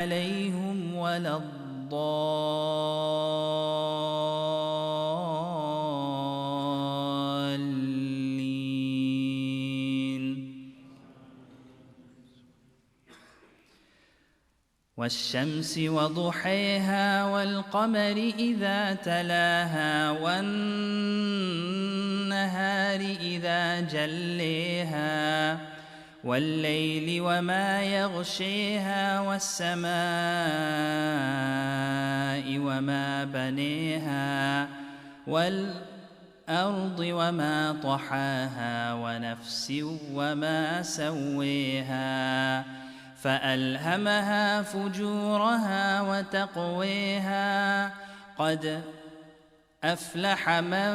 عليهم ولا الضالين. والشمس وضحيها والقمر إذا تلاها والنهار إذا جليها والليل وما يغشيها والسماء وما بنيها والأرض وما طحاها ونفس وما سويها فألهمها فجورها وتقويها قد أفلح من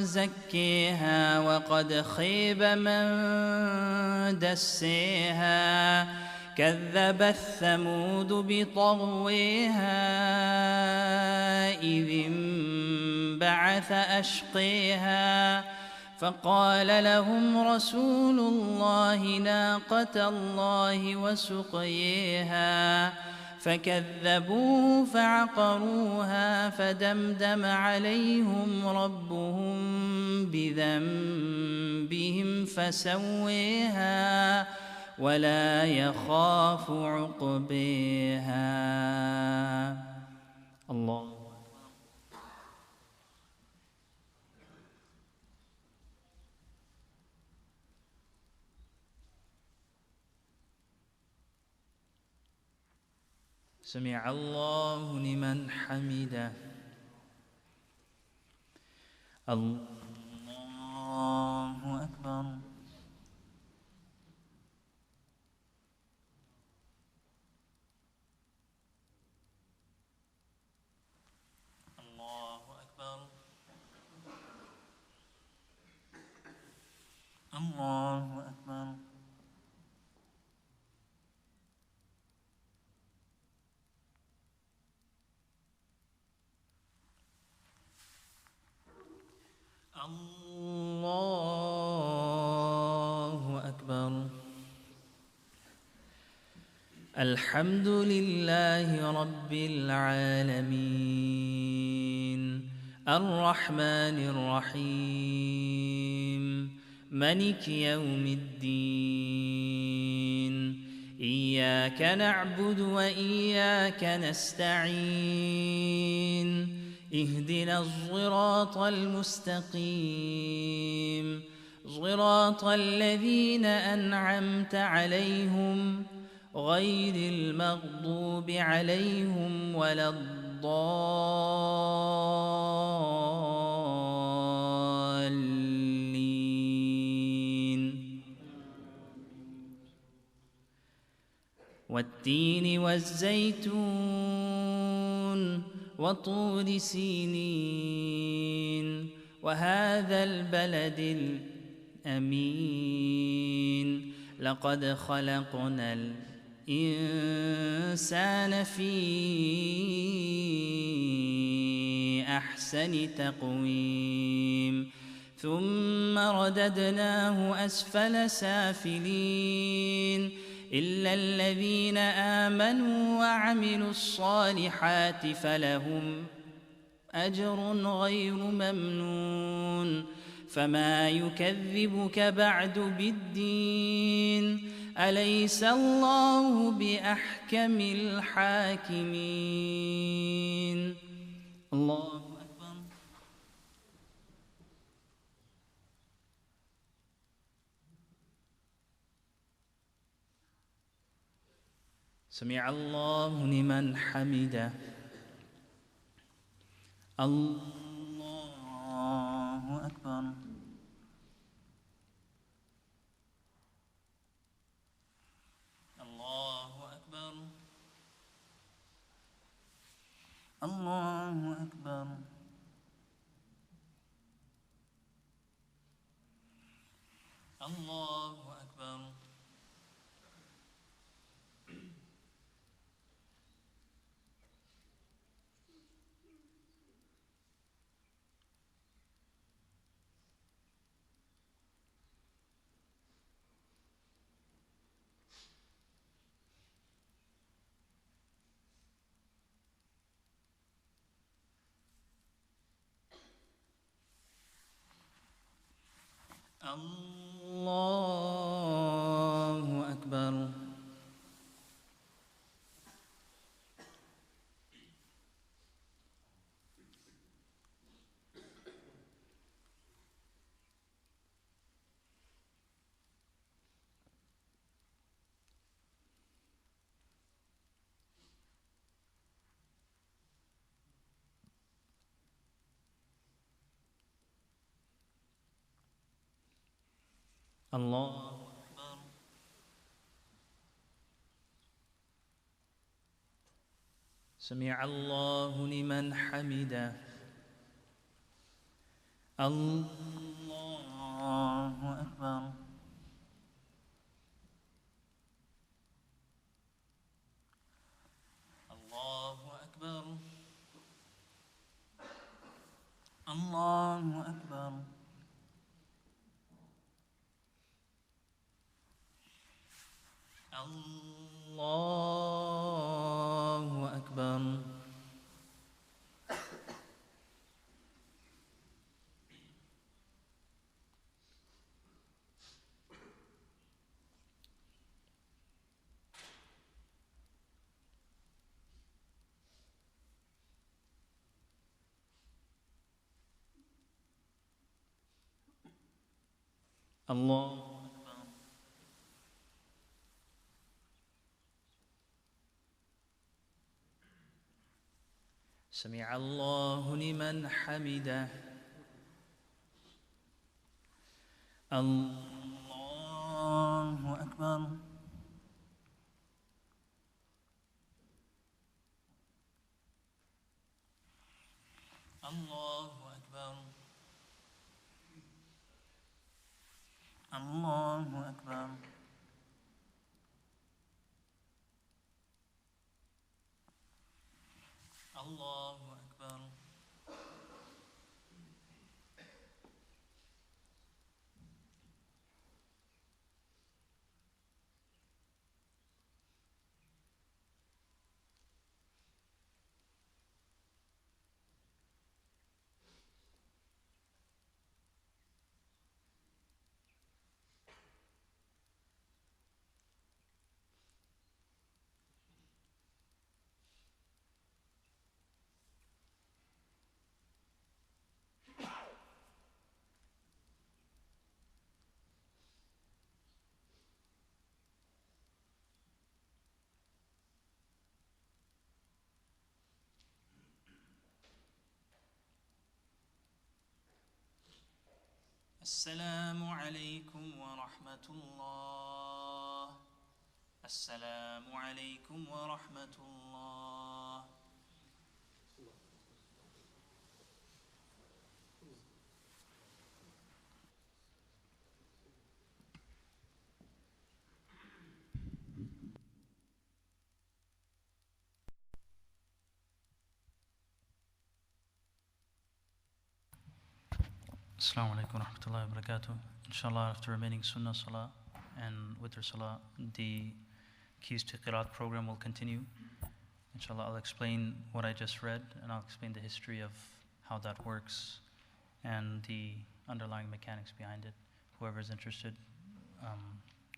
زكيها وقد خيب من دسيها كذبت ثمود بطغويها إذ انبعث أشقيها فقال لهم رسول الله ناقة الله وسقيها فكذبوه فعقروها فدمدم عليهم ربهم بذنبهم فسويها ولا يخاف عقبيها. الله. سمع الله لمن حمده. الله أكبر. الله أكبر. الله أكبر. الله أكبر. الحمد لله رب العالمين الرحمن الرحيم مالك يوم الدين إياك نعبد وإياك نستعين اهدنا الصراط المستقيم صراط الذين أنعمت عليهم غير المغضوب عليهم ولا الضالين. والتين والزيتون وطور سينين وهذا البلد الأمين لقد خلقنا الإنسان في أحسن تقويم ثم رددناه أسفل سافلين إلا الذين آمنوا وعملوا الصالحات فلهم أجر غير ممنون. فما يكذبك بعد بالدين أليس الله بأحكم الحاكمين. الله أكبر. سمع الله لمن حمده. الله أكبر. الله أكبر. الله أكبر. الله أكبر. الله أكبر. الله أكبر. سمع الله لمن حمده. الله أكبر. الله أكبر. الله أكبر. الله أكبر. الله أكبر. سمع الله لمن حمده. الله أكبر. الله أكبر. الله أكبر. الله أكبر. السلام عليكم ورحمة الله. السلام عليكم ورحمة الله. Assalamu alaikum wa rahmatullahi wa barakatuh. Inshallah, after remaining Sunnah Salah and Witr Salah, the Keys to Qira'at program will continue. Inshallah, I'll explain what I just read and I'll explain the history of how that works and the underlying mechanics behind it. Whoever is interested,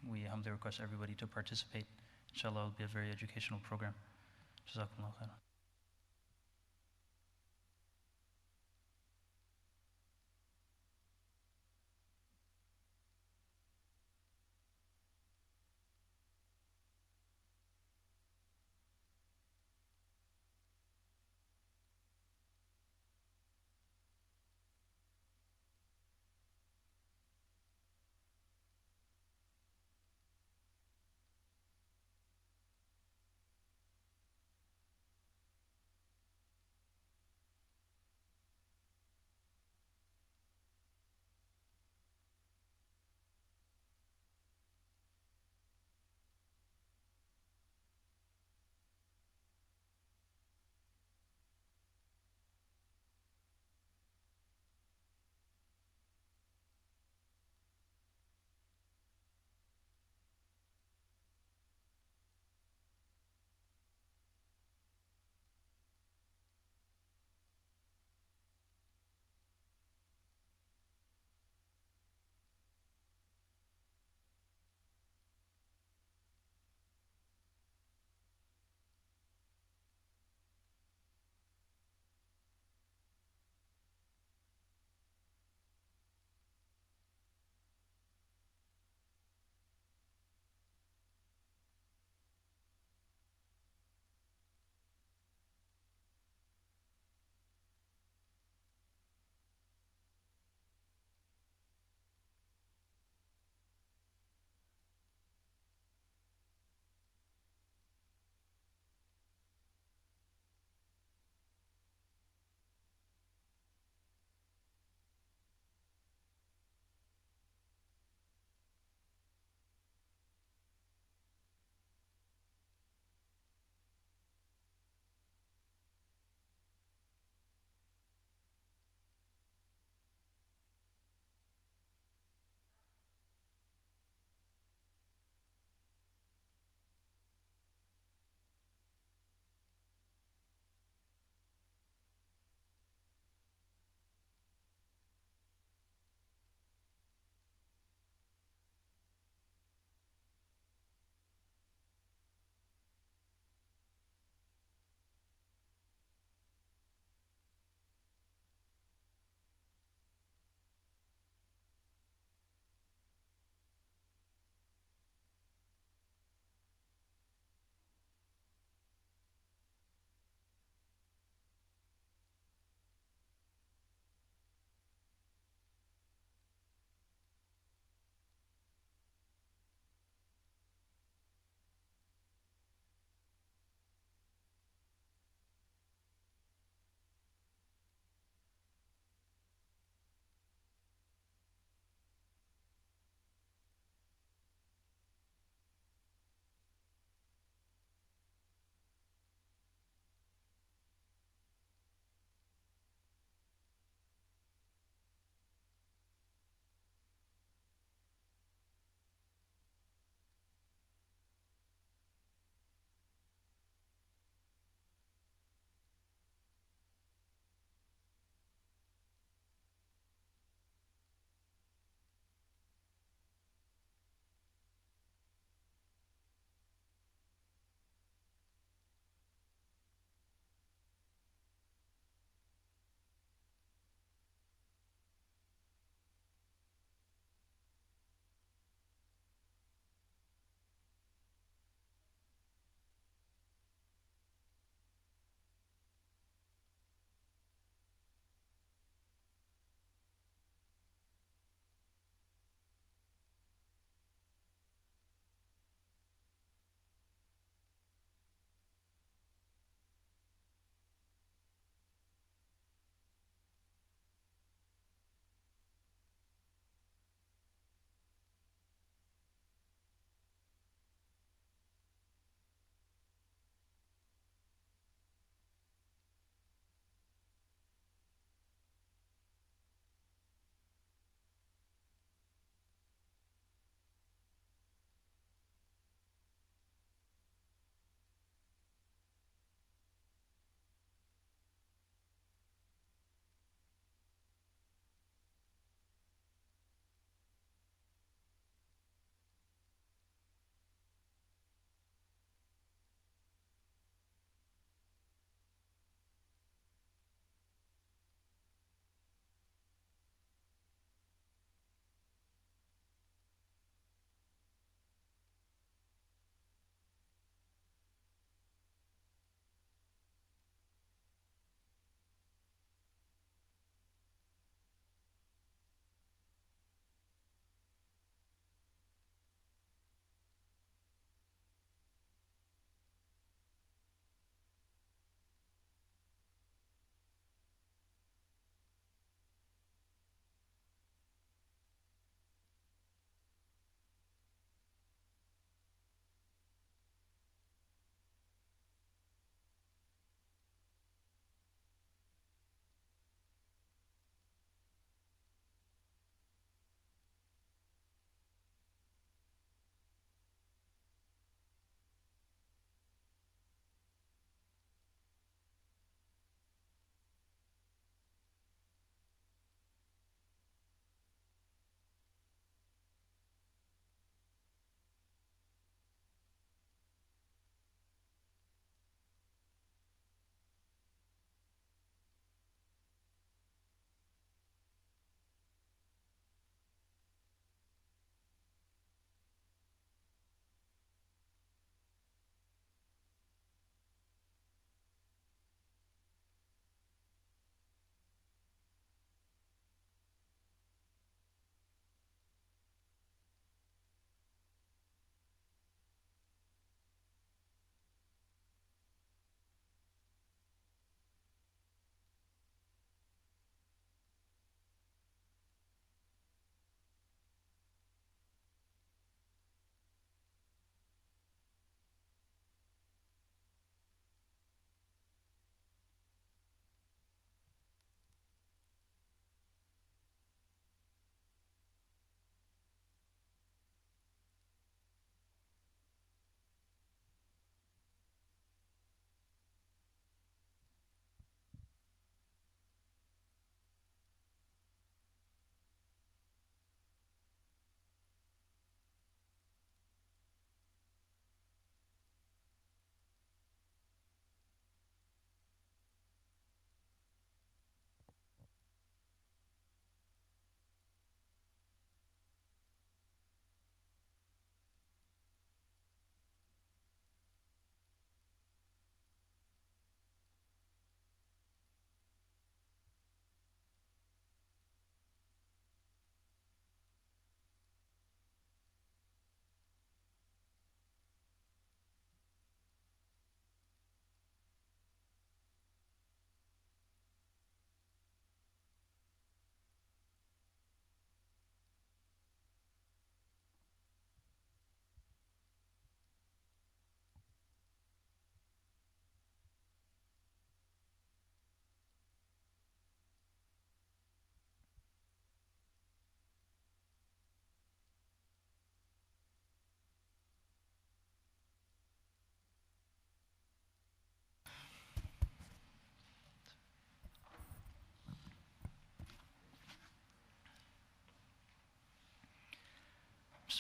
we humbly request everybody to participate. Inshallah, it will be a very educational program. Jazakullahu Khairun.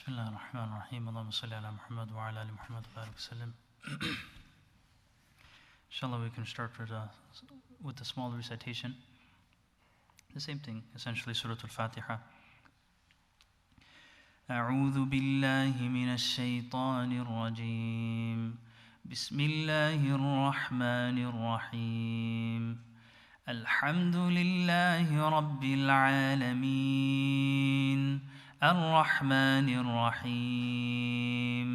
Bismillah ar-Rahman ar-Rahim. Allahumma salli ala Muhammad wa ala ali Muhammad wa barik wa sallim. Inshallah, we can start with the small recitation. The same thing, essentially, Surah Al-Fatiha. أعوذ بالله من الشيطان الرجيم بسم الله الرحمن الرحيم الحمد لله رب العالمين الرحمن الرحيم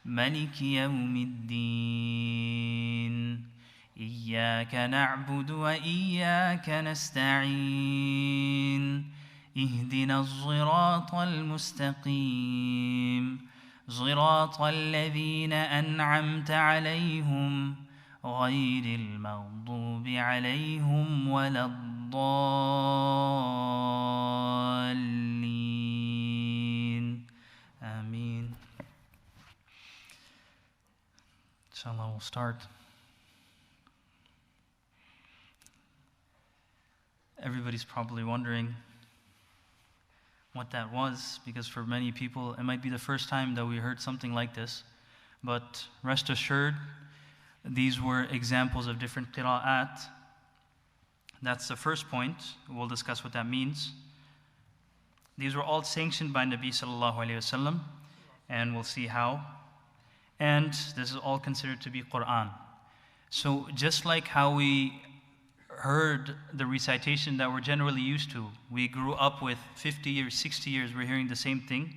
ملك يوم الدين إياك نعبد وإياك نستعين اهدنا الصراط المستقيم صراط الذين أنعمت عليهم غير المغضوب عليهم ولا الضالين آمين. Inshallah, we'll start. Everybody's probably wondering what that was, because for many people it might be the first time that we heard something like this. But rest assured, these were examples of different qira'at. That's the first point. We'll discuss what that means. These were all sanctioned by Nabi sallallahu alayhi wasallam, and we'll see how. And this is all considered to be Quran. So just like how we heard the recitation that we're generally used to, we grew up with 50 years, 60 years, we're hearing the same thing.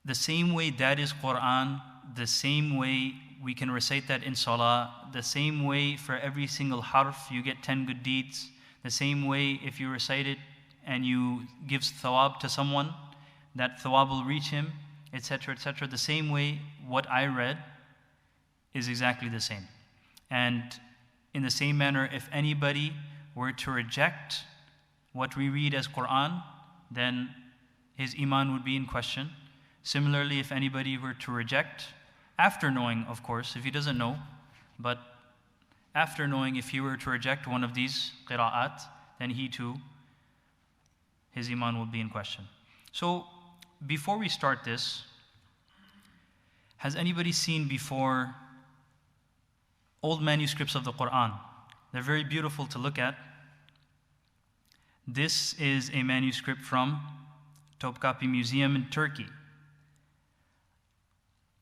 The same way that is Quran, the same way we can recite that in Salah, the same way for every single harf you get 10 good deeds, the same way if you recite it and you give thawab to someone, that thawab will reach him, etc., etc. The same way what I read is exactly the same. And in the same manner, if anybody were to reject what we read as Quran, then his iman would be in question. Similarly, if anybody were to reject, after knowing, of course, if he doesn't know, but after knowing, if he were to reject one of these qira'at, then he too, his iman will be in question. So, before we start this, has anybody seen before old manuscripts of the Quran? They're very beautiful to look at. This is a manuscript from Topkapi Museum in Turkey.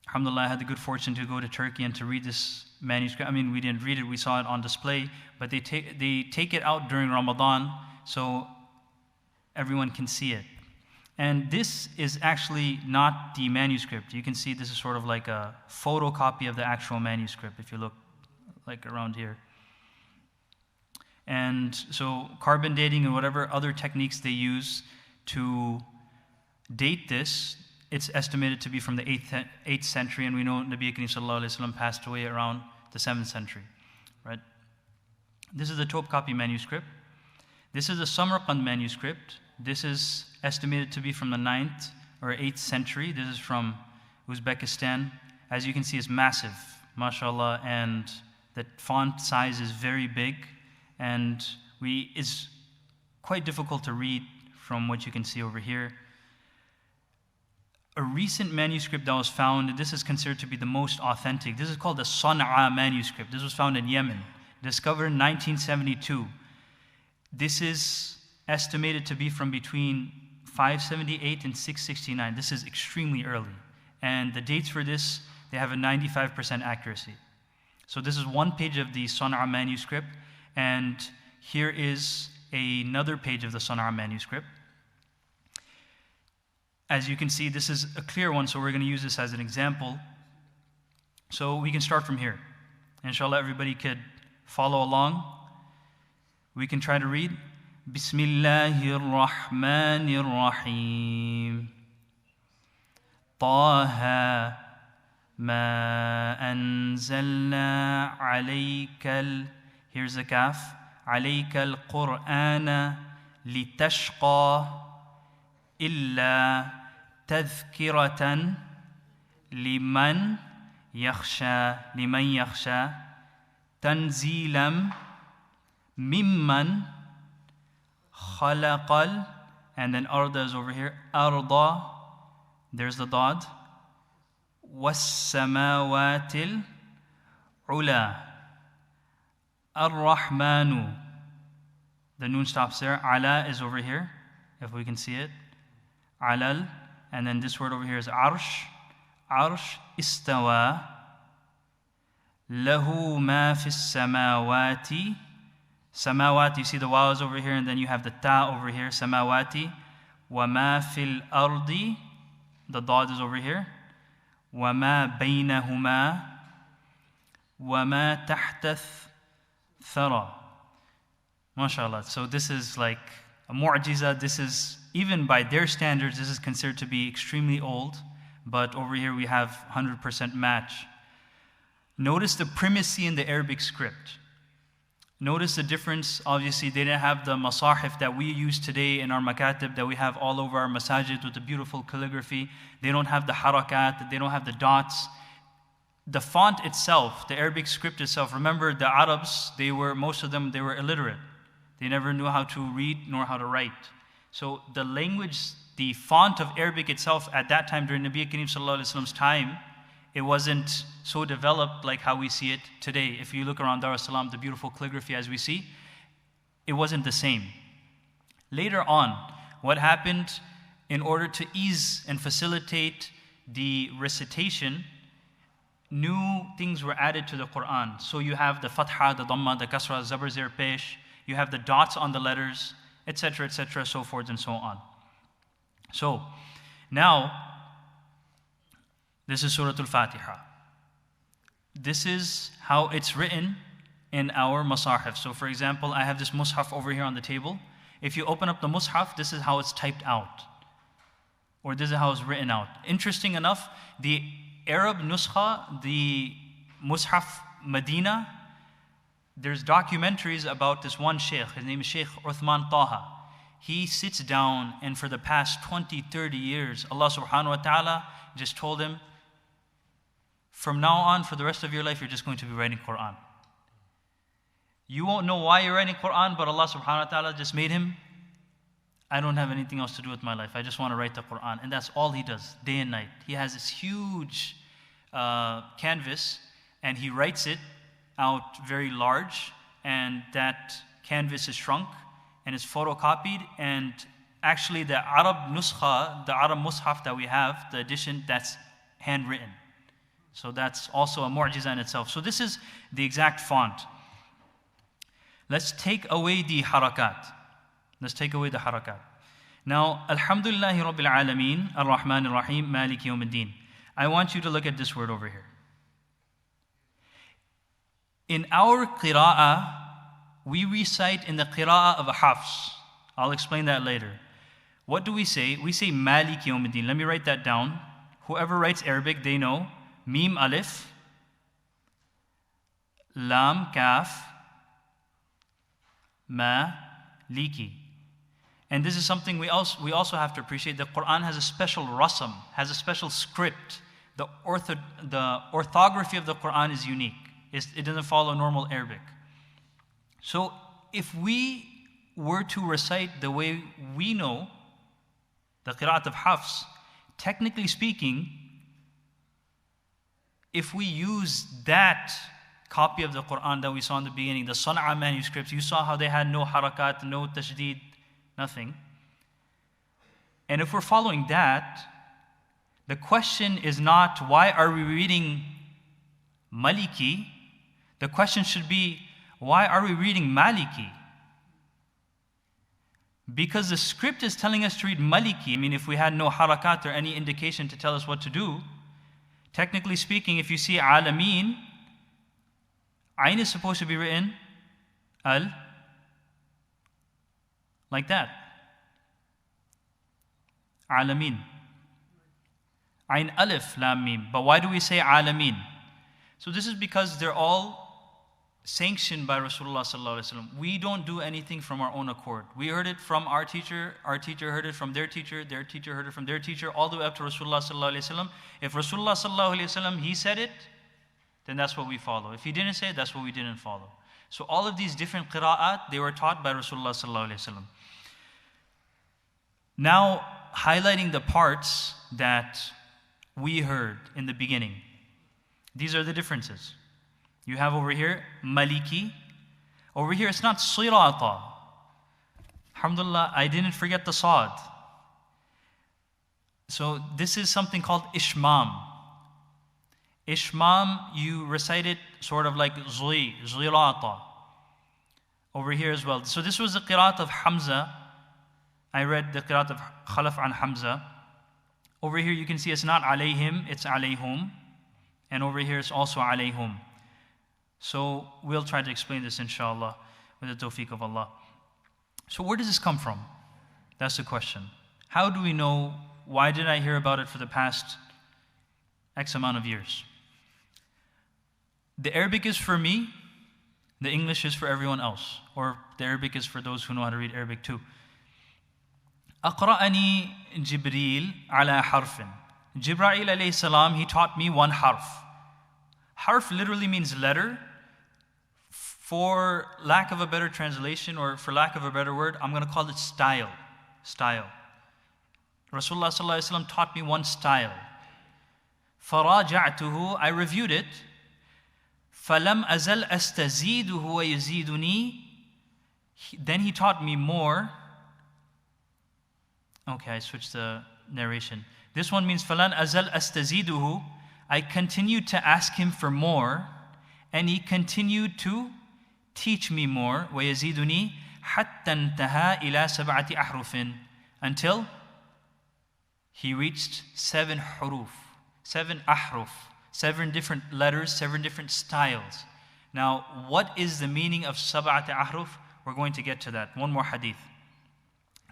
Alhamdulillah, I had the good fortune to go to Turkey and to read this manuscript. I mean, we didn't read it, we saw it on display, but they take it out during Ramadan so everyone can see it. And this is actually not the manuscript. You can see this is sort of like a photocopy of the actual manuscript if you look like around here. And so carbon dating and whatever other techniques they use to date this, it's estimated to be from the 8th century, and we know Nabi Kareem sallallahu alayhi wa sallam passed away around the 7th century, right? This is the Topkapi manuscript. This is the Samarkand manuscript. This is estimated to be from the 9th or 8th century. This is from Uzbekistan. As you can see, it's massive, mashallah, and the font size is very big, and it's quite difficult to read from what you can see over here. A recent manuscript that was found, this is considered to be the most authentic. This is called the Sana'a manuscript. This was found in Yemen, discovered in 1972. This is estimated to be from between 578 and 669. This is extremely early. And the dates for this, they have a 95% accuracy. So this is one page of the Sana'a manuscript, and here is another page of the Sana'a manuscript. As you can see, this is a clear one, so we're going to use this as an example. So we can start from here. Inshallah, everybody could follow along. We can try to read. Bismillahir Rahmanir Rahim. Taha ma anzalna alaykal. Here's the kaf. Alaykal Qur'ana litashqa. إلا تذكرة لمن يخشى تنزيلا ممن خلق and then arda is over here أرض There's the dad. وَالسَّمَاوَاتِ الْعُلَى الرَّحْمَنُ. The noon stops there. Ala is over here, if we can see it. Alal. And then this word over here is arsh. Arsh istawa. Lahu ma fi samawati. Samawati, you see the waw is over here, and then you have the ta over here. Samawati. Wa ma fil ardi. The dad is over here. Wa ma baynahuma. Wa ma tahta thara. MashaAllah. So this is like a mu'jiza. This is, even by their standards, this is considered to be extremely old. But over here we have 100% match. Notice the primacy in the Arabic script. Notice the difference. Obviously, they didn't have the masahif that we use today in our makatib, that we have all over our masajid with the beautiful calligraphy. They don't have the harakat, they don't have the dots. The font itself, the Arabic script itself, remember the Arabs, most of them, they were illiterate. They never knew how to read nor how to write. So the language, the font of Arabic itself at that time, during Nabi Kareem Sallallahu Alaihi Wasallam's time, it wasn't so developed like how we see it today. If you look around Dar es-Salaam, the beautiful calligraphy as we see, it wasn't the same. Later on, what happened in order to ease and facilitate the recitation, new things were added to the Quran. So you have the fatha, the dhamma, the kasra, zabr, zir, pesh, you have the dots on the letters, etc., so forth and so on. So, now, this is Surah Al-Fatiha. This is how it's written in our masahif. So for example, I have this mushaf over here on the table. If you open up the mushaf, this is how it's typed out. Or this is how it's written out. Interesting enough, the Arab nuskha, the mushaf Medina, there's documentaries about this one sheikh. His name is Sheikh Uthman Taha. He sits down, and for the past 20, 30 years, Allah subhanahu wa ta'ala just told him, from now on, for the rest of your life, you're just going to be writing Quran. You won't know why you're writing Quran, but Allah subhanahu wa ta'ala just made him, I don't have anything else to do with my life. I just want to write the Quran. And that's all he does, day and night. He has this huge canvas, and he writes it out very large, and that canvas is shrunk, and it's photocopied, and actually the Arab nuskha, the Arab mushaf that we have, the edition, that's handwritten. So that's also a mu'jiza in itself. So this is the exact font. Let's take away the harakat. Let's take away the harakat. Now, Alhamdulillahi Rabbil Alameen, Ar-Rahman Ar-Rahim, Maliki Yawmiddin. I want you to look at this word over here. In our qira'ah, we recite in the qira'ah of a hafs. I'll explain that later. What do we say? We say Maliki Yawmiddin. Let me write that down. Whoever writes Arabic, they know. Mim alif, lam kaf, ma liki. And this is something we also have to appreciate. The Quran has a special rasam, has a special script. The orthography of the Quran is unique. It doesn't follow normal Arabic. So if we were to recite the way we know, the Qira'at of Hafs, technically speaking, if we use that copy of the Quran that we saw in the beginning, the Sana'a manuscripts, you saw how they had no harakat, no tashdid, nothing. And if we're following that, the question is not, why are we reading Maliki? The question should be, why are we reading Maliki? Because the script is telling us to read Maliki. I mean, if we had no harakat or any indication to tell us what to do, technically speaking, if you see Alameen, Ayn is supposed to be written Al, like that. Alameen. Ayn Alif, Lam Mim. But why do we say Alameen? So this is because they're all sanctioned by Rasulullah sallallahu alaihi wasallam. We don't do anything from our own accord. We heard it from our teacher heard it from their teacher heard it from their teacher, all the way up to Rasulullah sallallahu alaihi wasallam. If Rasulullah sallallahu alaihi wasallam, he said it, then that's what we follow. If he didn't say it, that's what we didn't follow. So all of these different qira'at, they were taught by Rasulullah sallallahu alaihi wasallam. Now, highlighting the parts that we heard in the beginning. These are the differences. You have over here, Maliki. Over here, it's not Sirata. Alhamdulillah, I didn't forget the Sad. So this is something called Ishmam. Ishmam, you recite it sort of like Zirata. Over here as well. So this was the Qira'at of Hamza. I read the Qira'at of Khalaf an Hamza. Over here you can see it's not alayhim, it's alayhum. And over here it's also alayhum. So we'll try to explain this inshallah with the tawfiq of Allah. So where does this come from? That's the question. How do we know? Why did I hear about it for the past X amount of years? The Arabic is for me, the English is for everyone else. Or the Arabic is for those who know how to read Arabic too. أقرأني جبريل على حرف. Jibreel alayhi salam, he taught me one harf. Harf literally means letter. For lack of a better translation, or for lack of a better word, I'm going to call it style. Style. Rasulullah sallallahu alaihi wasallam taught me one style. فراجعته, I reviewed it. فلم أزل أستزيده ويزيدني. Then he taught me more. Okay, I switched the narration. This one means فلن أزل أستزيده. I continued to ask him for more, and he continued to teach me more. ويزيدني حتى انتهى إلى 7 أحرف. Until he reached 7 huruf, 7 ahruf, 7 different letters, 7 different styles. Now, what is the meaning of 7 ahruf? We're going to get to that. One more hadith.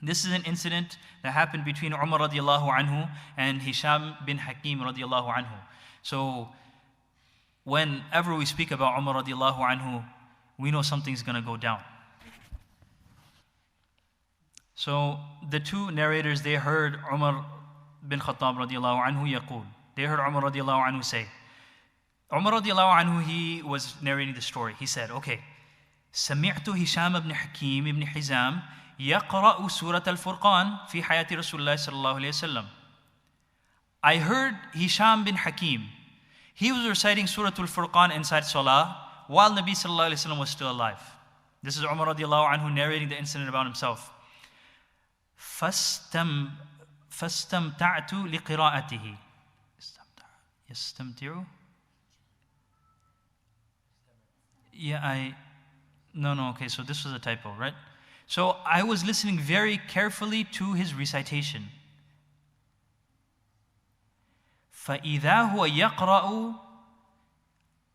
This is an incident that happened between Umar radiallahu anhu and Hisham bin Hakim radiallahu anhu. So, whenever we speak about Umar radiallahu anhu, we know something's going to go down. So, the two narrators, they heard Umar bin Khattab radiallahu anhu yaqul. They heard Umar radiallahu anhu say. Umar radiallahu anhu, he was narrating the story. He said, okay, سمعت هشام بن حكيم بن حزام يقرأ سورة الفرقان في حياة رسول الله صلى الله عليه وسلم. I heard Hisham bin Hakim. He was reciting Surah Al-Furqan inside Salah while Nabi sallallahu alayhi wa sallam was still alive. This is Umar radiallahu anhu narrating the incident about himself. فاستمتعت لقراءته. يستمتع? Yeah, No, okay, so this was a typo, right? So I was listening very carefully to his recitation. فإذا هو يقرأ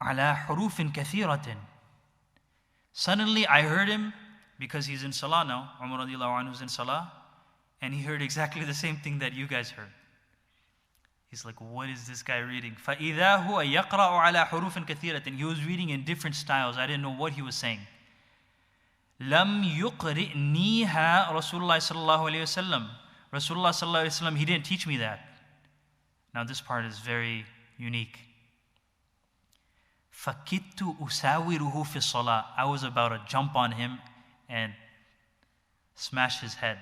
على حروف كثيرة. Suddenly I heard him, because he's in Salah now, Umar radiallahu anhu is in Salah, and he heard exactly the same thing that you guys heard. He's like, what is this guy reading? فَإِذَا هُوَ يَقْرَأُ عَلَى حُرُوفٍ كَثِيرَةٍ. He was reading in different styles. I didn't know what he was saying. لَمْ يُقْرِئْنِيهَا رَسُولُ اللَّهِ صَلَّى اللَّهُ عَلَيْهِ وَسَلَّمَ. Rasulullah sallallahu alayhi wa sallam, he didn't teach me that. Now this part is very unique. فَكِدْتُ أُسَاوِرُهُ فِي الصَّلَاةِ. I was about to jump on him and smash his head.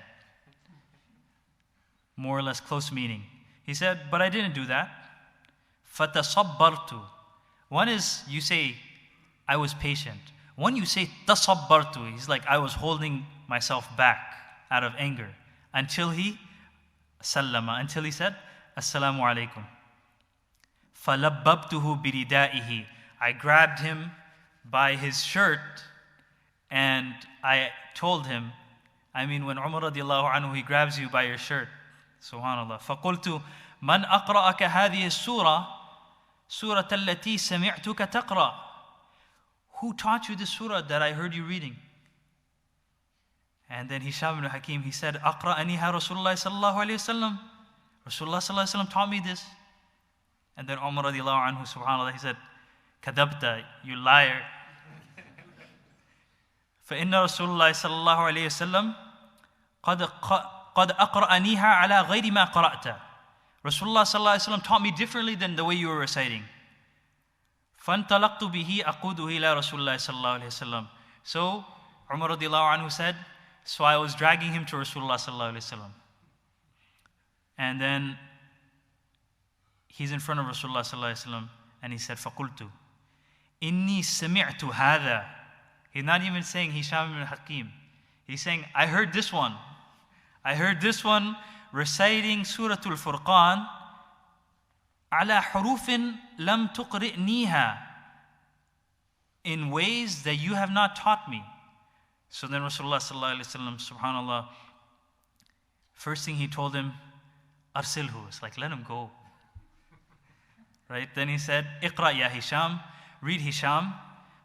More or less close meaning. He said, but I didn't do that. فَتَصَبَّرْتُ. One is, you say, I was patient. One you say, تَصَبَّرْتُ. He's like, I was holding myself back out of anger. Until he sallama, until he said, Assalamu alaikum. فَلَبَّبْتُهُ بِرِدَائِهِ. I grabbed him by his shirt and I told him, when Umar radiallahu anhu, he grabs you by your shirt. Subhanallah. فَقُلْتُ مَنْ أَقْرَأَكَ هَذِهِ السُّورَةِ سُورَةَ الَّتِي سَمِعْتُكَ تَقْرَأ. Who taught you this surah that I heard you reading? And then Hisham ibn Hakim, he said, أَقْرَأَنِيهَا رَسُولُ اللَّهِ صَلَّى اللَّهُ عَلَيْهِ وسلم. Rasulullah sallallahu alayhi wa sallam taught me this. And then Umar radiallahu anhu, subhanallah, he said, كَذَبْتَ, you liar. فَإِنَّ رَسُولُ اللَّهِ صَلَّى اللَّهُ عَلَيْهِ وسلم قَدْ أَقْرَأَنِيهَا عَلَى غَيْرِ مَا قَرَأْتَ. Rasulullah sallallahu alayhi wa sallam taught me differently than the way you were reciting. فَانْطَلَقْتُ بِهِ أَقُودُهُ إِلَى رَسُولِ اللَّهِ صَلَّى اللَّهُ عَلَيْهِ وسلم. So Umar radiallahu anhu said, so I was dragging him to Rasulullah sallallahu alayhi wa sallam. And then he's in front of Rasulullah sallallahu alaihi wasallam, and he said, فَقُلْتُ إِنِّي سَمِعْتُ هَذَا. He's not even saying Hisham ibn Hakim. He's saying, I heard this one. I heard this one reciting Surah Al-Furqan على حروف لم تقرئنيها, in ways that you have not taught me. So then Rasulullah sallallahu alaihi wasallam, subhanallah, first thing he told him, arsilhu. It's like, let him go. Right? Then he said, اقرأ يا هشام, read Hisham.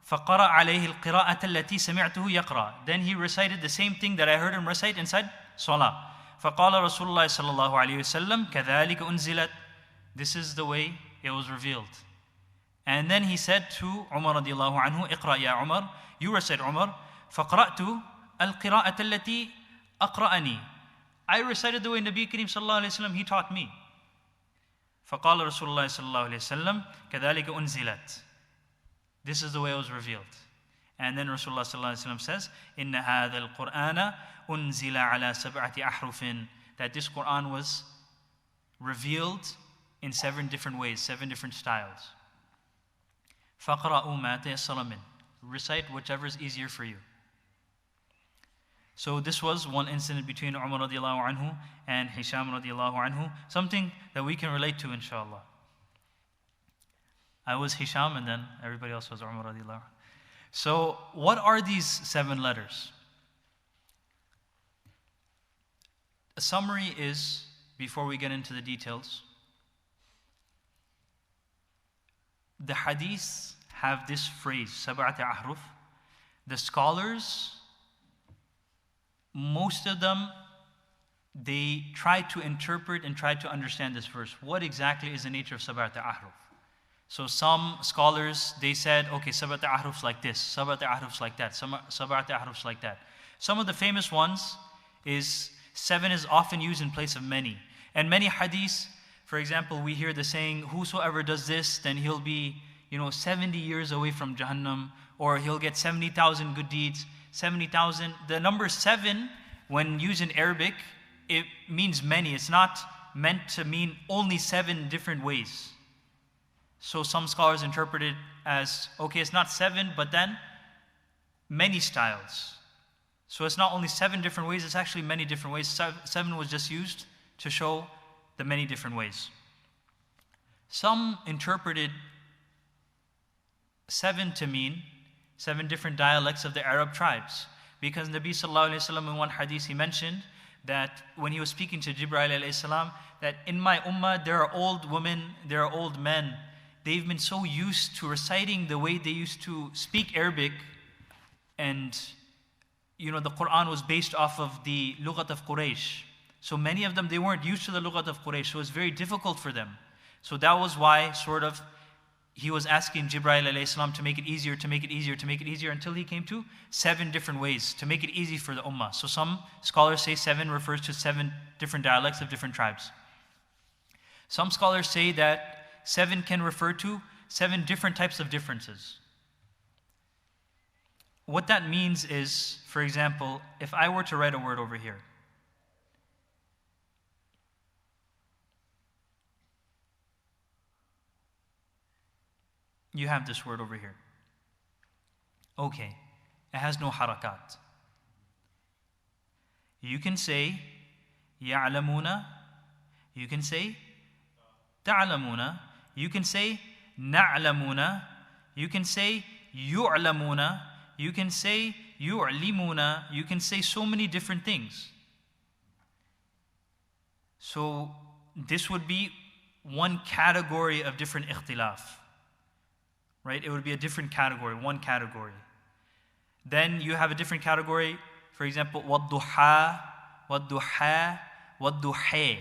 فقرأ عليه القراءة التي سمعته يقرأ. Then he recited the same thing that I heard him recite inside Salah. فقال رسول الله صلى الله عليه وسلم كذلك أنزلت. This is the way it was revealed. And then he said to Umar radiallahu anhu, اقرأ يا عمر, you recite Umar. فقرأت القراءة التي أقرأني. I recited the way Nabi Kareem sallallahu alayhi wa sallam, he taught me. فقال رسول الله صلى الله عليه وسلم كذلك أنزلت. This is the way it was revealed. And then Rasulullah sallallahu alaihi wasallam says, إن هذا القرآن أنزل على سبعة أحرف. That this Quran was revealed in 7 different ways, 7 different styles. فَقْرَأُوا مَا تَيَسَّرَ مِنْ. Recite whichever is easier for you. So this was one incident between Umar radiallahu anhu and Hisham radiallahu anhu, something that we can relate to, inshallah. I was Hisham, and then everybody else was Umar radiallahu anhu. So what are these 7 letters? A summary is, before we get into the details, the hadiths have this phrase, sab'at ahruf. The scholars, most of them, they try to interpret and try to understand this verse. What exactly is the nature of sab'at ahruf? So some scholars, they said, okay, sab'at ahrufs like this, sab'at ahrufs like that, sab'at ahrufs like that. Some of the famous ones is 7 is often used in place of many. And many hadiths, for example, we hear the saying, whosoever does this, then he'll be, 70 years away from Jahannam, or he'll get 70,000 good deeds. 70,000. The number 7, when used in Arabic, it means many. It's not meant to mean only 7 different ways. So some scholars interpret it as, okay, it's not 7, but then many styles. So it's not only 7 different ways, it's actually many different ways. 7 was just used to show the many different ways. Some interpreted 7 to mean 7 different dialects of the Arab tribes. Because Nabi sallallahu alayhi wa sallam, in one hadith, he mentioned that when he was speaking to Jibreel alayhi salam, that in my ummah there are old women, there are old men. They've been so used to reciting the way they used to speak Arabic, and the Quran was based off of the lughat of Quraysh. So many of them, they weren't used to the lughat of Quraysh, so it was very difficult for them. So that was why he was asking Jibreel alayhi salam to make it easier, to make it easier, to make it easier, until he came to 7 different ways to make it easy for the ummah. So some scholars say 7 refers to 7 different dialects of different tribes. Some scholars say that 7 can refer to 7 different types of differences. What that means is, for example, if I were to write a word over here, you have this word over here. Okay, it has no harakat. You can say يَعْلَمُونَ, you can say تَعْلَمُونَ, you can say نَعْلَمُونَ, you can say يُعْلَمُونَ, you can say يُعْلِمُونَ, you can say so many different things. So this would be one category of different ikhtilaf. Right? It would be a different category, one category. Then you have a different category, for example, وَالضُّحَى, وَالضُّحَى, وَالضُّحَى.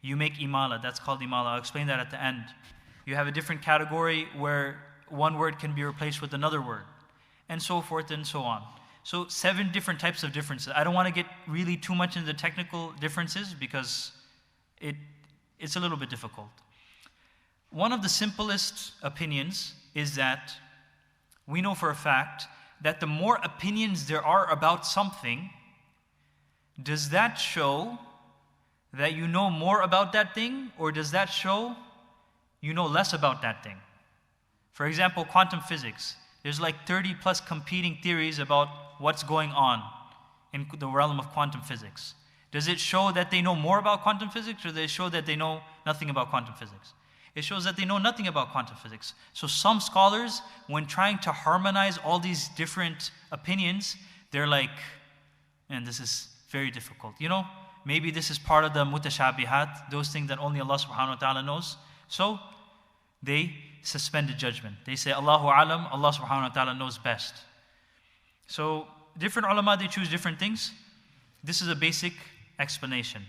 You make imala, that's called imala. I'll explain that at the end. You have a different category where one word can be replaced with another word, and so forth and so on. So 7 different types of differences. I don't want to get really too much into the technical differences because it's a little bit difficult. One of the simplest opinions is that we know for a fact that the more opinions there are about something, does that show that you know more about that thing, or does that show you know less about that thing? For example, quantum physics. There's like 30 plus competing theories about what's going on in the realm of quantum physics. Does it show that they know more about quantum physics, or does it show that they know nothing about quantum physics? It shows that they know nothing about quantum physics. So some scholars, when trying to harmonize all these different opinions, they're like, man, this is very difficult. You know, maybe this is part of the mutashabihat, those things that only Allah subhanahu wa ta'ala knows. So they suspended judgment. They say, Allahu alam, Allah subhanahu wa ta'ala knows best. So different ulama, they choose different things. This is a basic explanation.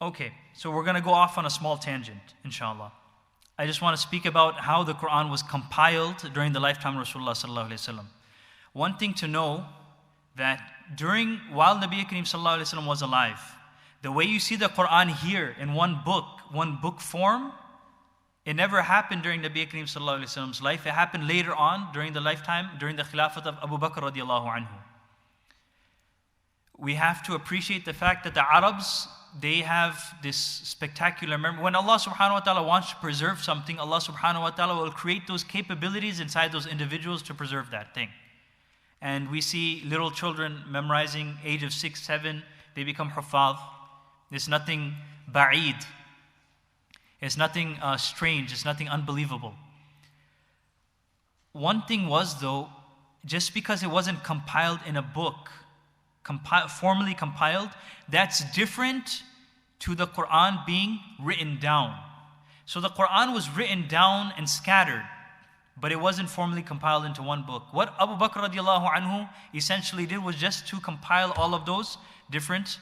Okay, so we're going to go off on a small tangent, inshallah. I just want to speak about how the Quran was compiled during the lifetime of Rasulullah sallallahu alaihi wasallam. One thing to know, that while Nabi Kareem sallallahu alaihi wasallam was alive, the way you see the Quran here in one book form, it never happened during Nabi Kareem sallallahu alaihi wasallam's life. It happened later on during the Khilafat of Abu Bakr radiallahu anhu. We have to appreciate the fact that the Arabs, they have this spectacular memory. When Allah subhanahu wa ta'ala wants to preserve something, Allah subhanahu wa ta'ala will create those capabilities inside those individuals to preserve that thing. And we see little children memorizing, age of 6, 7, they become hufadh. It's nothing ba'id. It's nothing strange. It's nothing unbelievable. One thing was, though, just because it wasn't compiled in a book, formally compiled, that's different to the Quran being written down. So the Quran was written down and scattered, but it wasn't formally compiled into one book. What Abu Bakr radiallahu anhu essentially did was just to compile all of those different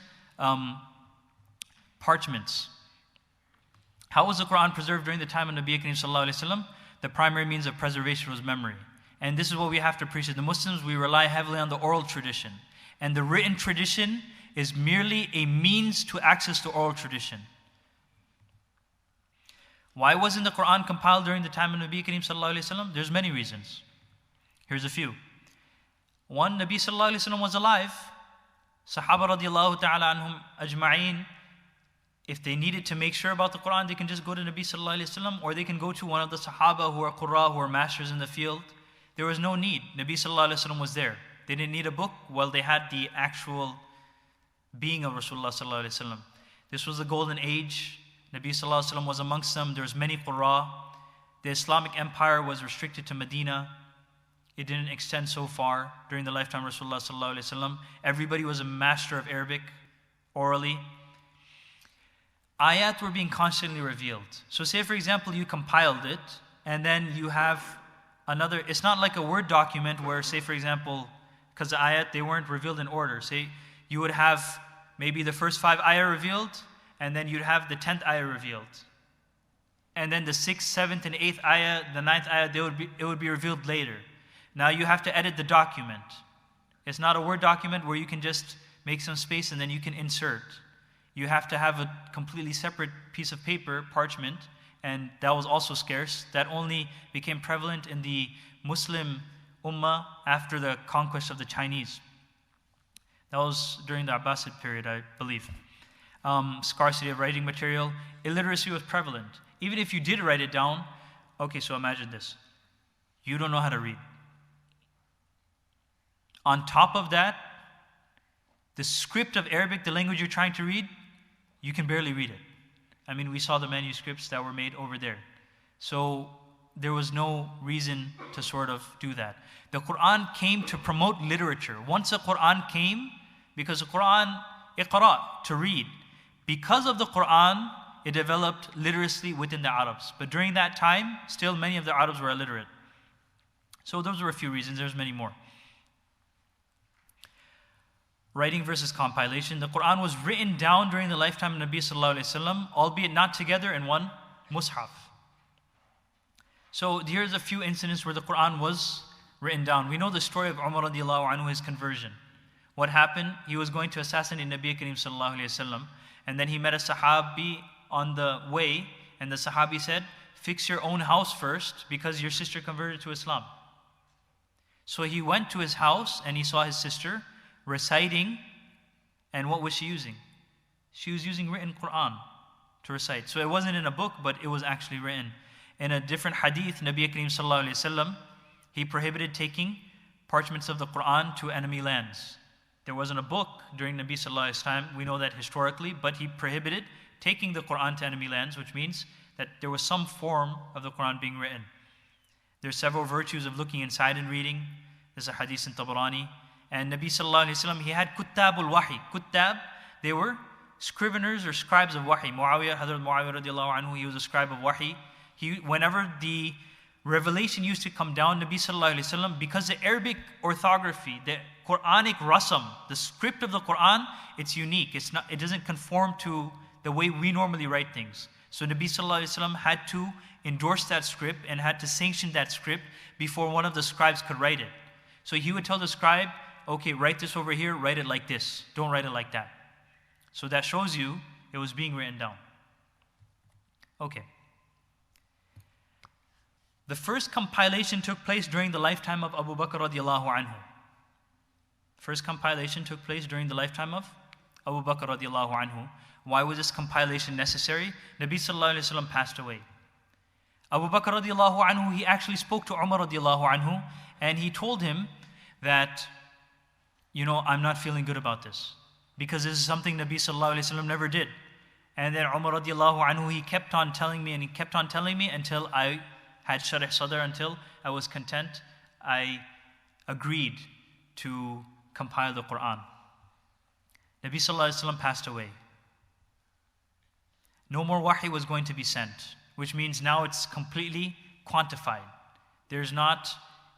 parchments. How was the Quran preserved during the time of Nabi Kareem sallallahu alaihi wasallam? The primary means of preservation was memory. And this is what we have to appreciate. The Muslims, we rely heavily on the oral tradition. And the written tradition is merely a means to access the oral tradition. Why wasn't the Quran compiled during the time of Nabi Kareem sallallahu alaihi wasallam? There's many reasons. Here's a few. One, Nabi sallallahu alaihi wasallam was alive. Sahaba radiallahu ta'ala anhum ajma'een, if they needed to make sure about the Quran, they can just go to Nabi sallallahu alaihi wasallam, or they can go to one of the Sahaba who are Qurra, who are masters in the field. There was no need. Nabi sallallahu alaihi wasallam was there. They didn't need a book. Well, they had the actual being of Rasulullah sallallahu alaihi wasallam. This was the golden age. Nabi sallallahu alaihi wasallam was amongst them. There was many Qurra. The Islamic empire was restricted to Medina. It didn't extend so far during the lifetime of Rasulullah sallallahu alaihi wasallam. Everybody was a master of Arabic orally. Ayat were being constantly revealed. So say, for example, you compiled it, and then you have another, it's not like a Word document where, say, for example, because the ayat, they weren't revealed in order. Say, you would have maybe the first 5 ayah revealed, and then you'd have the 10th ayah revealed. And then the 6th, 7th, and 8th ayah, the 9th ayah, it would be revealed later. Now you have to edit the document. It's not a Word document where you can just make some space and then you can insert. You have to have a completely separate piece of paper, parchment, and that was also scarce. That only became prevalent in the Muslim Ummah after the conquest of the Chinese. That was during the Abbasid period, I believe. Scarcity of writing material. Illiteracy was prevalent. Even if you did write it down, okay, so imagine this. You don't know how to read. On top of that, the script of Arabic, the language you're trying to read, you can barely read it. I mean, we saw the manuscripts that were made over there. So there was no reason to sort of do that. The Quran came to promote literature. Once the Quran came, because the Quran, Qira'at, to read. Because of the Quran, it developed literacy within the Arabs. But during that time, still many of the Arabs were illiterate. So those were a few reasons. There's many more. Writing versus compilation. The Quran was written down during the lifetime of Nabi sallallahu alaihi wasallam, albeit not together in one mushaf. So here's a few incidents where the Quran was written down. We know the story of Umar radiallahu anhu, his conversion. What happened? He was going to assassinate Nabi Kareem sallallahu alaihi wasallam, and then he met a Sahabi on the way, and the Sahabi said, "Fix your own house first, because your sister converted to Islam." So he went to his house and he saw his sister reciting And what was she using? She was using written Quran to recite. So it wasn't in a book, but it was actually written. In a different hadith, Nabi Kareem sallallahu alayhi wasallam, he prohibited taking parchments of the Quran to enemy lands. There wasn't a book during Nabi sallallahu alayhi wasallam, we know that historically, but he prohibited taking the Quran to enemy lands, which means that there was some form of the Quran being written. There's several virtues of looking inside and reading. There's a hadith in Tabarani. And Nabi sallallahu alayhi wasallam, he had kuttabul wahi. Kuttab, they were scriveners or scribes of wahi. Muawiyah, Hazrat Muawiyah radiallahu anhu, he was a scribe of wahi. Whenever the revelation used to come down, Nabi sallallahu alayhi wasallam, because the Arabic orthography, the Quranic rasam, the script of the Quran, it's unique. It doesn't conform to the way we normally write things. So Nabi sallallahu alayhi wasallam had to endorse that script and had to sanction that script before one of the scribes could write it. So he would tell the scribe, okay, write this over here, write it like this. Don't write it like that. So that shows you it was being written down. Okay. The first compilation took place during the lifetime of Abu Bakr radiallahu anhu. First compilation took place during the lifetime of Abu Bakr radiallahu anhu. Why was this compilation necessary? Nabi sallallahu alayhi wasallam passed away. Abu Bakr radiallahu anhu, he actually spoke to Umar radiallahu anhu, and he told him that, you know, I'm not feeling good about this, because this is something Nabi sallallahu alayhi wasallam never did. And then Umar radiallahu anhu, he kept on telling me, and he kept on telling me until I had sharh sadr, until I was content. I agreed to compile the Quran. Nabi sallallahu alayhi wasallam passed away. No more wahi was going to be sent, which means now it's completely quantified. There's not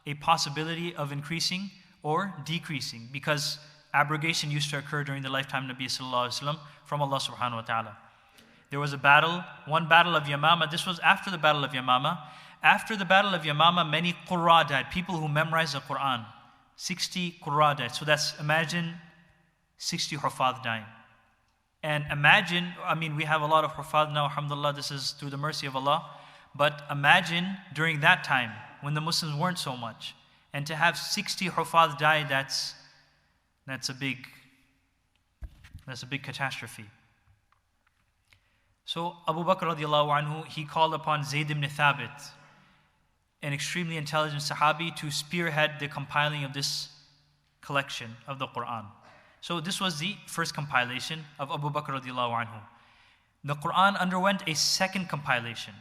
a possibility of increasing or decreasing, because abrogation used to occur during the lifetime of Nabi sallallahu alayhi wasallam from Allah subhanahu wa ta'ala. There was a battle, one battle of Yamama. This was after the battle of Yamama. After the battle of Yamama, many Qurra died, people who memorized the Quran. 60 Qurra died. So that's, imagine 60 Hufadh dying. And imagine, I mean, we have a lot of Hufadh now, alhamdulillah, this is through the mercy of Allah. But imagine during that time, when the Muslims weren't so much, and to have 60 Hufadh die, that's a big catastrophe. So Abu Bakr radiallahu anhu, he called upon Zayd ibn Thabit, an extremely intelligent Sahabi, to spearhead the compiling of this collection of the Quran. So this was the first compilation of Abu Bakr radiallahu anhu. The Quran underwent a second compilation.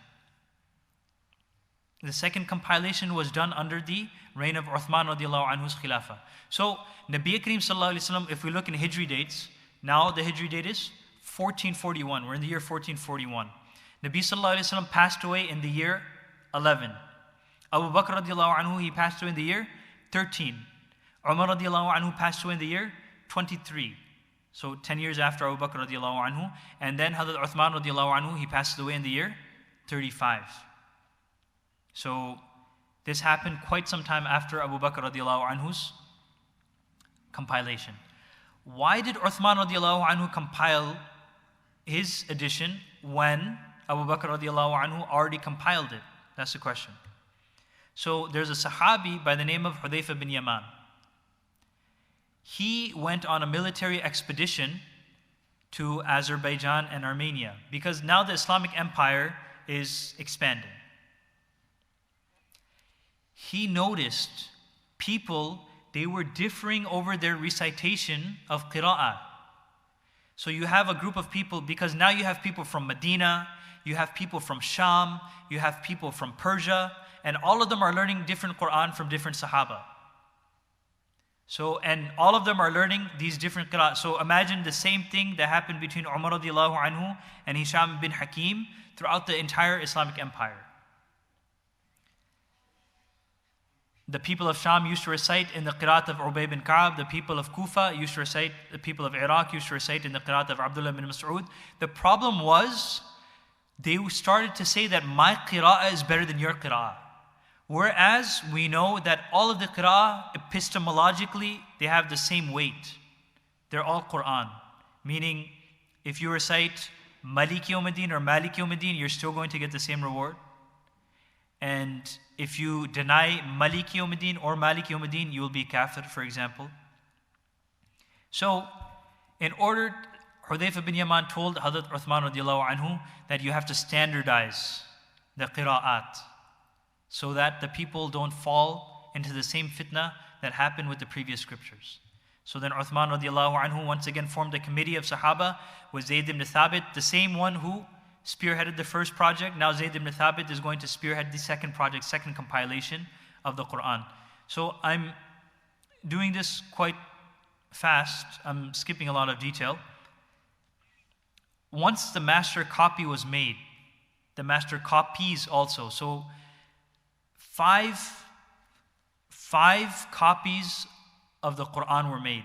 The second compilation was done under the reign of Uthman radiallahu anhu's khilafah. So Nabi Kareem sallallahu alayhi wasallam, if we look in Hijri dates, now the Hijri date is 1441. We're in the year 1441. Nabi sallallahu alayhi wasallam passed away in the year 11. Abu Bakr radiallahu anhu, he passed away in the year 13. Umar radiallahu anhu passed away in the year 23. So 10 years after Abu Bakr radiallahu anhu. And then Hazrat Uthman radiallahu anhu, he passed away in the year 35. So this happened quite some time after Abu Bakr radiallahu anhu's compilation. Why did Uthman radiallahu anhu compile his edition when Abu Bakr radiallahu anhu already compiled it? That's the question. So there's a Sahabi by the name of Hudayfa bin Yaman. He went on a military expedition to Azerbaijan and Armenia, because now the Islamic Empire is expanding. He noticed people, they were differing over their recitation of Qira'at. So you have a group of people, because now you have people from Medina, you have people from Sham, you have people from Persia, and all of them are learning different Quran from different Sahaba. So, and all of them are learning these different Qira'at. So imagine the same thing that happened between Umar radiallahu anhu and Hisham bin Hakim throughout the entire Islamic Empire. The people of Sham used to recite in the Qira'at of Ubay bin Ka'ab. The people of Kufa used to recite, the people of Iraq used to recite in the Qira'at of Abdullah bin Mas'ud. The problem was, they started to say that my Qira'ah is better than your Qira'ah. Whereas we know that all of the Qira'ah, epistemologically, they have the same weight. They're all Quran. Meaning, if you recite Malik Yawmiddin or Malik Yawmiddin, you're still going to get the same reward. And if you deny Malik Yawmiddin or Malik Yawmiddin, you will be kafir, for example. So, in order, Hudayfa bin Yaman told Hazrat Uthman radiallahu anhu that you have to standardize the qira'at so that the people don't fall into the same fitna that happened with the previous scriptures. So then Uthman radiallahu anhu once again formed a committee of Sahaba with Zayd ibn Thabit, the same one who spearheaded the first project. Now Zayd ibn Thabit is going to spearhead the second project, second compilation of the Quran. So I'm doing this quite fast. I'm skipping a lot of detail. Once the master copy was made, the master copies also. So five copies of the Quran were made.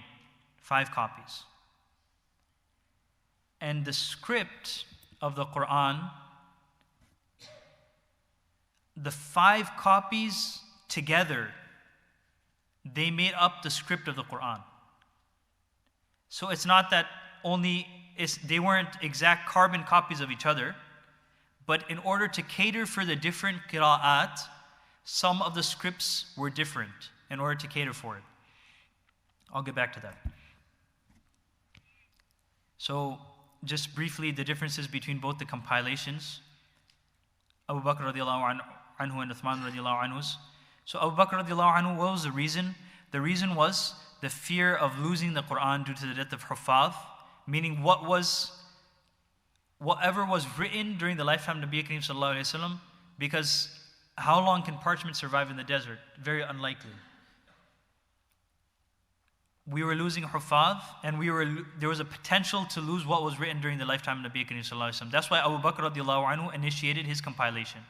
5 copies. And the script of the Quran, the 5 copies together, they made up the script of the Quran. So it's not that they weren't exact carbon copies of each other, but in order to cater for the different qira'at, some of the scripts were different in order to cater for it. I'll get back to that. So, just briefly, the differences between both the compilations. Abu Bakr radiallahu anhu and Uthman radiallahu anhu. So Abu Bakr radiallahu anhu, what was the reason? The reason was the fear of losing the Quran due to the death of Huffaz, meaning whatever was written during the lifetime of Nabi Kareem sallallahu alayhi wa sallam, because how long can parchment survive in the desert? Very unlikely. We were losing Huffaz, and there was a potential to lose what was written during the lifetime of Nabi Kareem sallallahu alayhi wa sallam. That's why Abu Bakr radiallahu anhu initiated his compilation.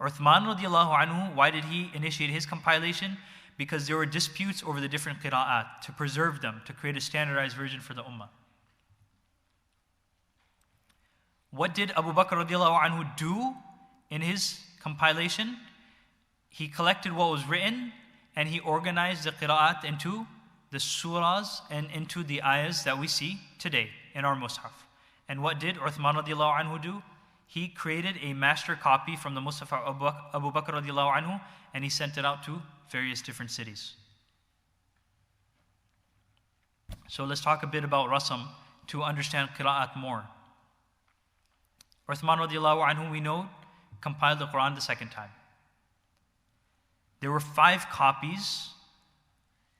Uthman radiallahu anhu, why did he initiate his compilation? Because there were disputes over the different qira'at, to preserve them, to create a standardized version for the ummah. What did Abu Bakr radiallahu anhu do in his compilation? He collected what was written and he organized the qira'at into the surahs and into the ayahs that we see today in our mushaf. And what did Uthman radiallahu anhu do? He created a master copy from the mushaf of Abu Bakr radiallahu anhu, and he sent it out to various different cities. So let's talk a bit about rasam to understand qira'at more. Uthman radiallahu anhu, we know, compiled the Quran the second time. There were 5 copies,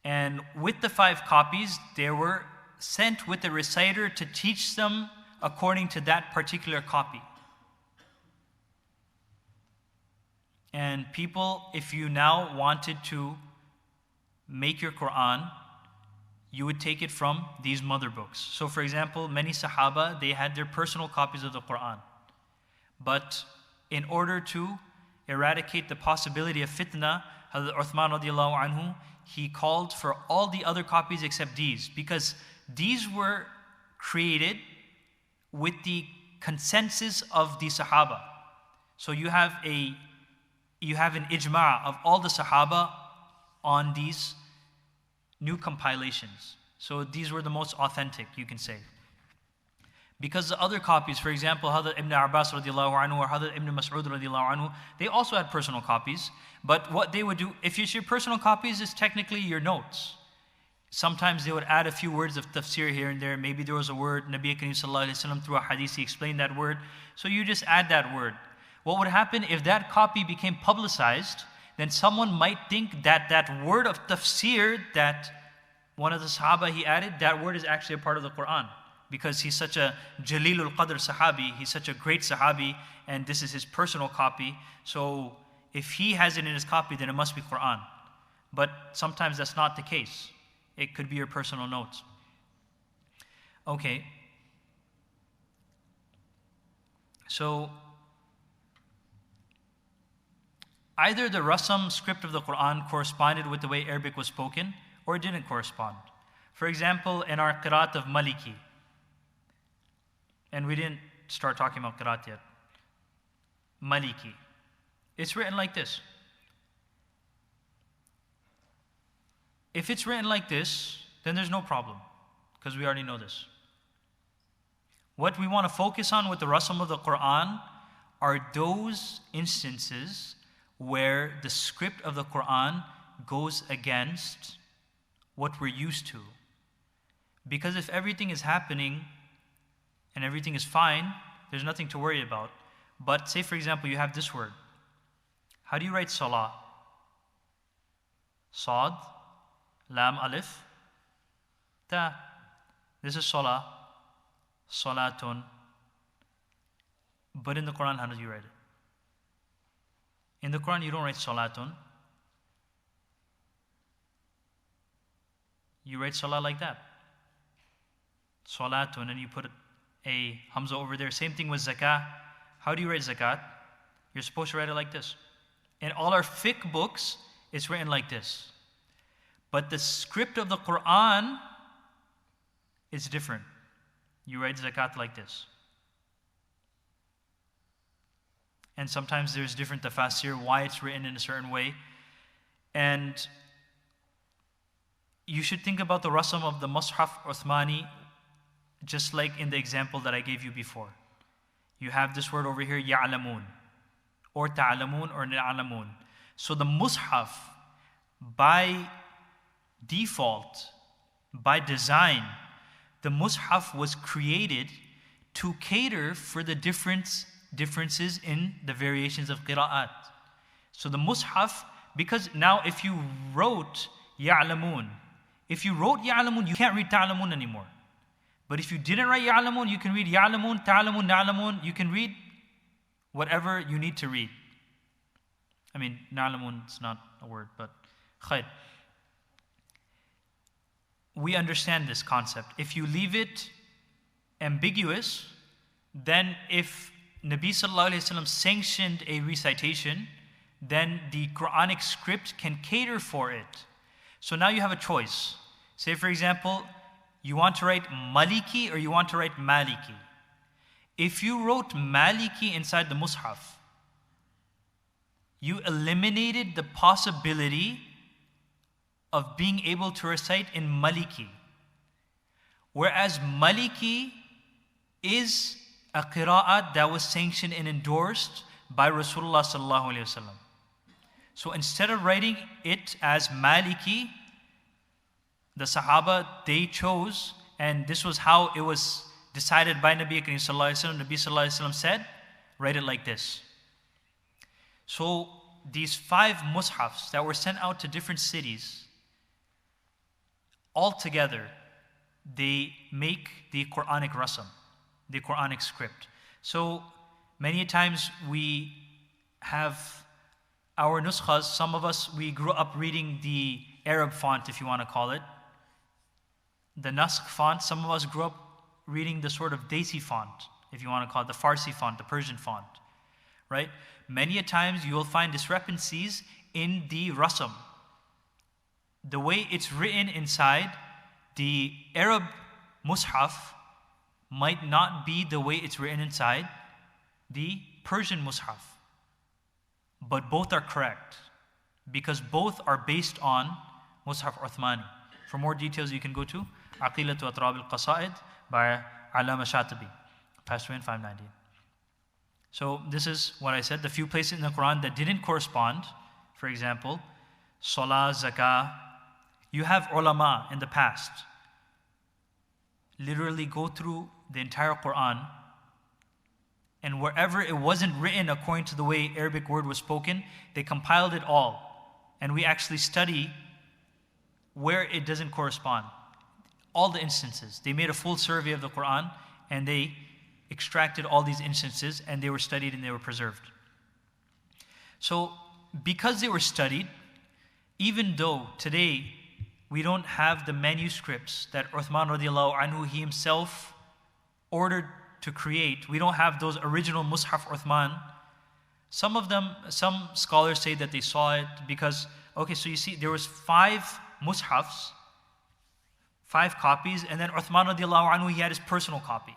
and with the 5 copies, they were sent with the reciter to teach them according to that particular copy. And people, if you now wanted to make your Quran, you would take it from these mother books. So for example, many Sahaba, they had their personal copies of the Quran. But in order to eradicate the possibility of fitna, Hazrat Uthman radiallahu anhu, he called for all the other copies except these, because these were created with the consensus of the Sahaba. So you have an ijma' of all the Sahaba on these new compilations. So these were the most authentic, you can say. Because the other copies, for example, Hazrat Ibn Abbas radiallahu anhu or Hazrat Ibn Mas'ud radiallahu anhu, they also had personal copies. But what they would do, if it's your personal copies, is technically your notes. Sometimes they would add a few words of tafsir here and there. Maybe there was a word, Nabi Kareem sallallahu alayhi wa sallam through a hadith, he explained that word. So you just add that word. What would happen if that copy became publicized, then someone might think that that word of tafsir that one of the Sahaba he added, that word is actually a part of the Quran. Because he's such a Jalilul Qadr Sahabi, he's such a great Sahabi, and this is his personal copy. So if he has it in his copy, then it must be Quran. But sometimes that's not the case. It could be your personal notes. Okay. So either the Rasam script of the Quran corresponded with the way Arabic was spoken, or it didn't correspond. For example, in our Qira'at of Maliki, and we didn't start talking about Qira'at yet, Maliki, it's written like this. If it's written like this, then there's no problem, because we already know this. What we want to focus on with the Rasam of the Quran are those instances where the script of the Quran goes against what we're used to. Because if everything is happening and everything is fine, there's nothing to worry about. But say, for example, you have this word. How do you write salah? Sad, lam, alif, ta. This is salah, salatun. But in the Quran, how do you write it? In the Quran, you don't write salatun. You write salah like that. Salatun, and you put a hamza over there. Same thing with zakah. How do you write zakat? You're supposed to write it like this. In all our fiqh books, it's written like this. But the script of the Quran is different. You write zakat like this. And sometimes there's different tafasir, why it's written in a certain way. And you should think about the rasam of the Mus'haf Uthmani, just like in the example that I gave you before. You have this word over here, ya'lamun, or ta'lamun, or na'lamun. So the Mus'haf, by default, by design, the Mus'haf was created to cater for the differences in the variations of Qira'at. So the Mus'haf, because now if you wrote ya'lamun, you can't read ta'lamun anymore. But if you didn't write ya'lamun, you can read ya'lamun, ta'lamun, na'lamun. You can read whatever you need to read. I mean, na'lamun is not a word, but khair. We understand this concept. If you leave it ambiguous, then if Nabi sallallahu alayhi wa sallam sanctioned a recitation, then the Quranic script can cater for it. So now you have a choice. Say, for example, you want to write Maliki or you want to write Maliki. If you wrote Maliki inside the Mus'haf, you eliminated the possibility of being able to recite in Maliki. Whereas Maliki is a qira'at that was sanctioned and endorsed by Rasulullah sallallahu alaihi wasallam. So instead of writing it as Maliki, the Sahaba, they chose, and this was how it was decided by Nabi Kareem sallallahu alaihi wasallam. Nabi sallallahu alaihi wasallam said, write it like this. So these 5 mushafs that were sent out to different cities, all together, they make the Quranic rasam, the Quranic script. So many times we have our nuskhas, some of us, we grew up reading the Arab font, if you want to call it, the Naskh font. Some of us grew up reading the sort of Desi font, if you want to call it, the Farsi font, the Persian font, right? Many a times you will find discrepancies in the rasam. The way it's written inside the Arab mushaf might not be the way it's written inside the Persian mushaf. But both are correct, because both are based on Mushaf Uthmani. For more details, you can go to Aqilatu Atrab al-Qasaid by Allama Shatibi, passed away in 590. So this is what I said, the few places in the Quran that didn't correspond. For example, Salah, Zakah. You have ulama in the past literally go through the entire Quran, and wherever it wasn't written according to the way Arabic word was spoken, they compiled it all. And we actually study where it doesn't correspond. All the instances. They made a full survey of the Quran, and they extracted all these instances, and they were studied and they were preserved. So, because they were studied, even though today we don't have the manuscripts that Uthman radiallahu anhu, he himself ordered to create, we don't have those original Mus'haf Uthman. Some scholars say that they saw it because, okay, so you see, there was 5 Mus'hafs, 5 copies, and then Uthman radiallahu anhu, he had his personal copy.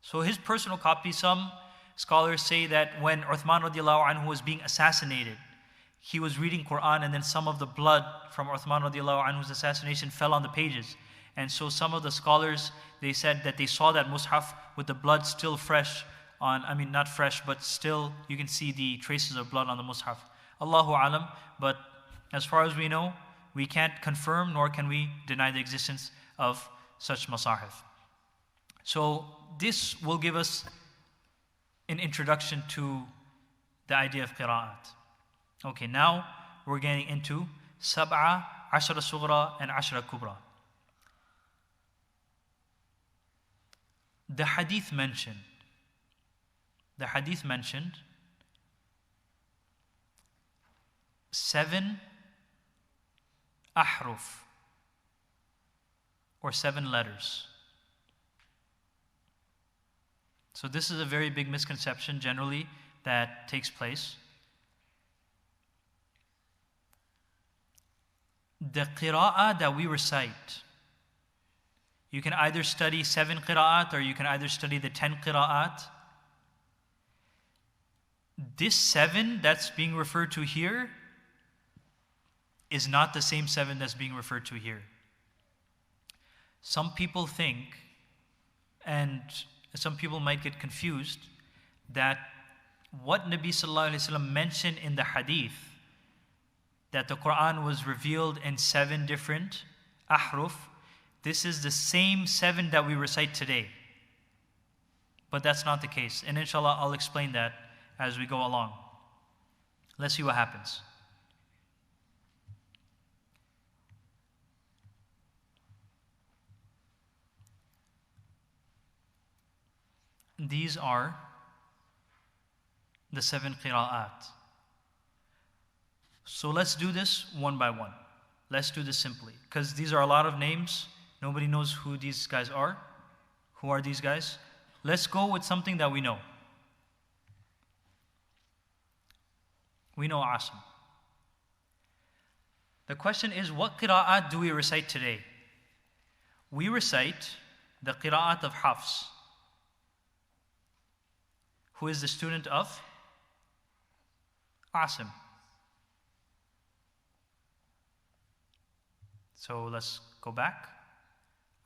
So his personal copy, some scholars say that when Uthman radiallahu anhu was being assassinated, he was reading Quran, and then some of the blood from Uthman radiallahu anhu's assassination fell on the pages. And so some of the scholars, they said that they saw that mushaf with the blood still fresh on, I mean not fresh, but still you can see the traces of blood on the mushaf. Allahu alam, but as far as we know, we can't confirm nor can we deny the existence of such masahif. So this will give us an introduction to the idea of qira'at. Okay, now we're getting into sab'a, ashra sughra, and ashra kubra. The hadith mentioned 7 ahruf, or 7 letters. So this is a very big misconception generally that takes place. The qira'ah that we recite, you can either study 7 qira'at or you can either study the 10 qira'at. This 7 that's being referred to here is not the same 7 that's being referred to here. Some people think, and some people might get confused, that what Nabi Sallallahu Alaihi Wasallam mentioned in the hadith, that the Quran was revealed in 7 different ahruf, this is the same 7 that we recite today. But that's not the case. And inshallah, I'll explain that as we go along. Let's see what happens. These are the 7 qira'at. So let's do this one by one. Let's do this simply, because these are a lot of names. Nobody knows who these guys are. Who are these guys? Let's go with something that we know. We know Asim. The question is, what qira'at do we recite today? We recite the qira'at of Hafs, who is the student of Asim. So let's go back.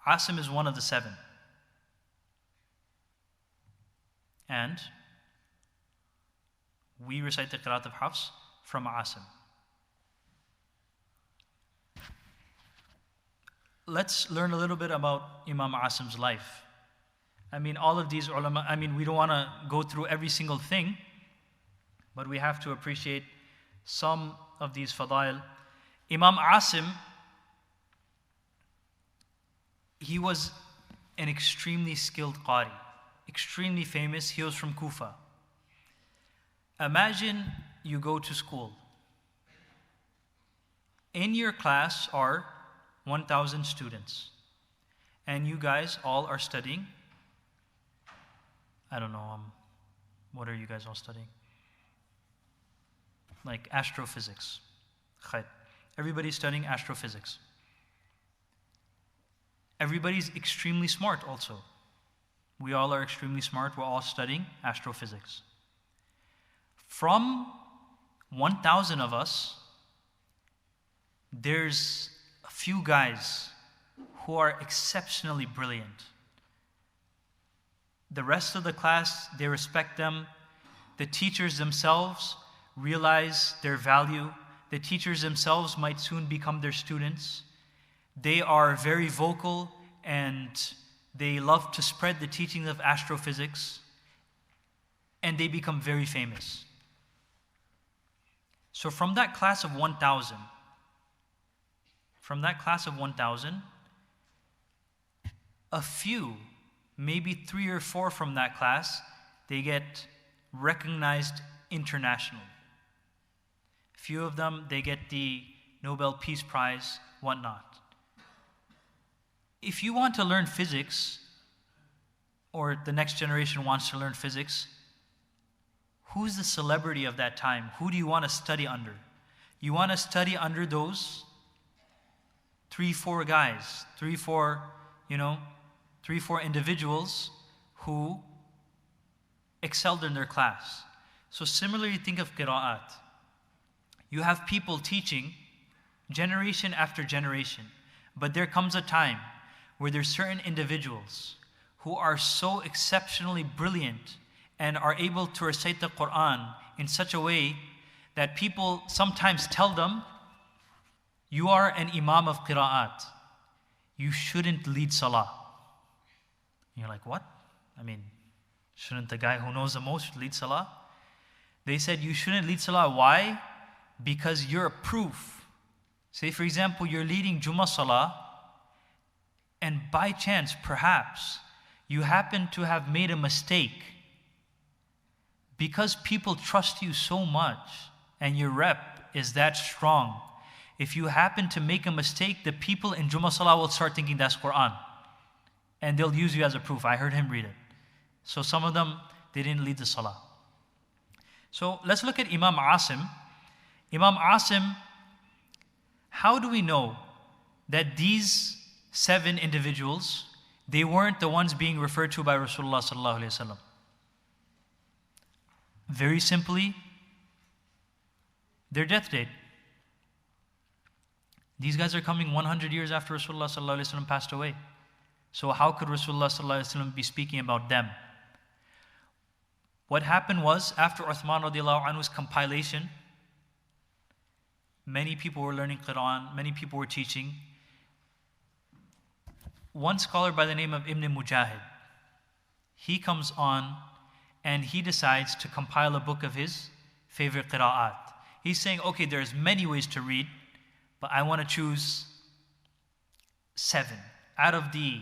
Asim is one of the 7. And we recite the Qira'at of Hafs from Asim. Let's learn a little bit about Imam Asim's life. I mean, all of these ulama, we don't want to go through every single thing, but we have to appreciate some of these fadail. Imam Asim, he was an extremely skilled qari, extremely famous. He was from Kufa. Imagine you go to school. In your class are 1,000 students, and you guys all are studying, I don't know, what are you guys all studying? Like astrophysics. Khair. Everybody's studying astrophysics. Everybody's extremely smart also. We all are extremely smart. We're all studying astrophysics. From 1,000 of us, there's a few guys who are exceptionally brilliant. The rest of the class, they respect them. The teachers themselves realize their value. The teachers themselves might soon become their students. They are very vocal and they love to spread the teachings of astrophysics, and they become very famous. So from that class of 1,000, a few, maybe 3 or 4 from that class, they get recognized internationally. A few of them, they get the Nobel Peace Prize, whatnot. If you want to learn physics, or the next generation wants to learn physics, who's the celebrity of that time? Who do you want to study under? You want to study under those 3-4 guys, 3-4 individuals who excelled in their class. So similarly, think of Qira'at. You have people teaching generation after generation, but there comes a time where there's certain individuals who are so exceptionally brilliant and are able to recite the Quran in such a way that people sometimes tell them, you are an imam of Qira'at. you shouldn't lead salah. And you're like, what? I mean, shouldn't the guy who knows the most lead salah? They said you shouldn't lead salah. Why? Because you're a proof. Say, for example, you're leading Jummah salah, and by chance, perhaps, you happen to have made a mistake. Because people trust you so much, and your rep is that strong, if you happen to make a mistake, the people in Jummah salah will start thinking that's Quran. And they'll use you as a proof. I heard him read it. So some of them, they didn't lead the salah. So let's look at Imam Asim. Imam Asim, how do we know that these 7 individuals, they weren't the ones being referred to by Rasulullah sallallahu alaihi wasallam? Very simply, their death date. These guys are coming 100 years after Rasulullah sallallahu alaihi wasallam passed away. So how could Rasulullah sallallahu alaihi wasallam be speaking about them? What happened was, after Uthman radiallahu anhu's compilation, many people were learning Quran, many people were teaching. One scholar by the name of Ibn Mujahid, he comes on and he decides to compile a book of his favorite Qira'at. He's saying, okay, there's many ways to read, but I want to choose 7 out of the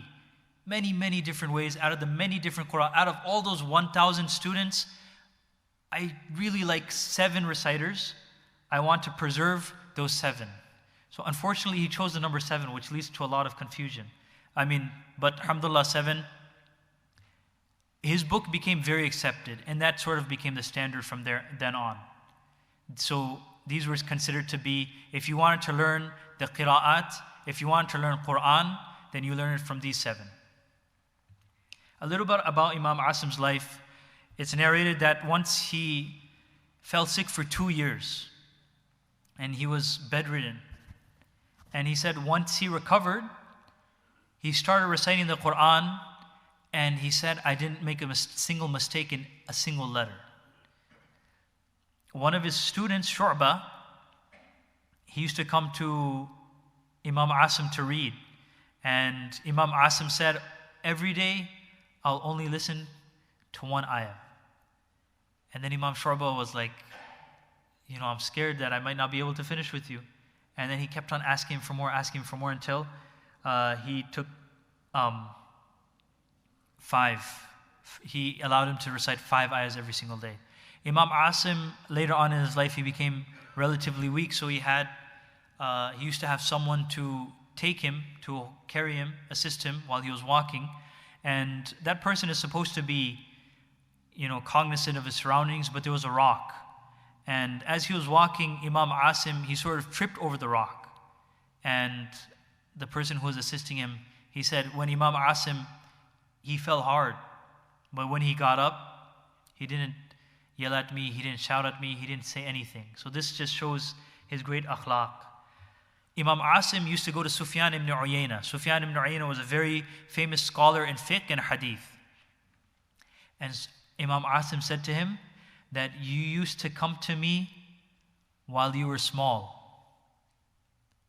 many different ways, out of the many different Qur'an, out of all those 1,000 students, I really like 7 reciters. I want to preserve those 7. So unfortunately, he chose the number 7, which leads to a lot of confusion. I mean, but alhamdulillah, 7, his book became very accepted, and that sort of became the standard from then on. So these were considered to be, if you wanted to learn the Qira'at, if you wanted to learn Quran, then you learn it from these 7. A little bit about Imam Asim's life. It's narrated that once he fell sick for 2 years, and he was bedridden. And he said once he recovered, he started reciting the Quran, and he said, I didn't make a single mistake in a single letter. One of his students, Shu'bah, he used to come to Imam Asim to read. And Imam Asim said, every day, I'll only listen to 1 ayah. And then Imam Shu'bah was like, I'm scared that I might not be able to finish with you. And then he kept on asking for more until he took 5. He allowed him to recite 5 ayahs every single day. Imam Asim, later on in his life, he became relatively weak, so he used to have someone to take him, to carry him, assist him while he was walking. And that person is supposed to be, cognizant of his surroundings, but there was a rock. And as he was walking, Imam Asim, he sort of tripped over the rock. And the person who was assisting him, he said, when Imam Asim, he fell hard. But when he got up, he didn't yell at me, he didn't shout at me, he didn't say anything. So this just shows his great akhlaq. Imam Asim used to go to Sufyan ibn Uyayna. Sufyan ibn Uyayna was a very famous scholar in fiqh and hadith. And Imam Asim said to him that you used to come to me while you were small.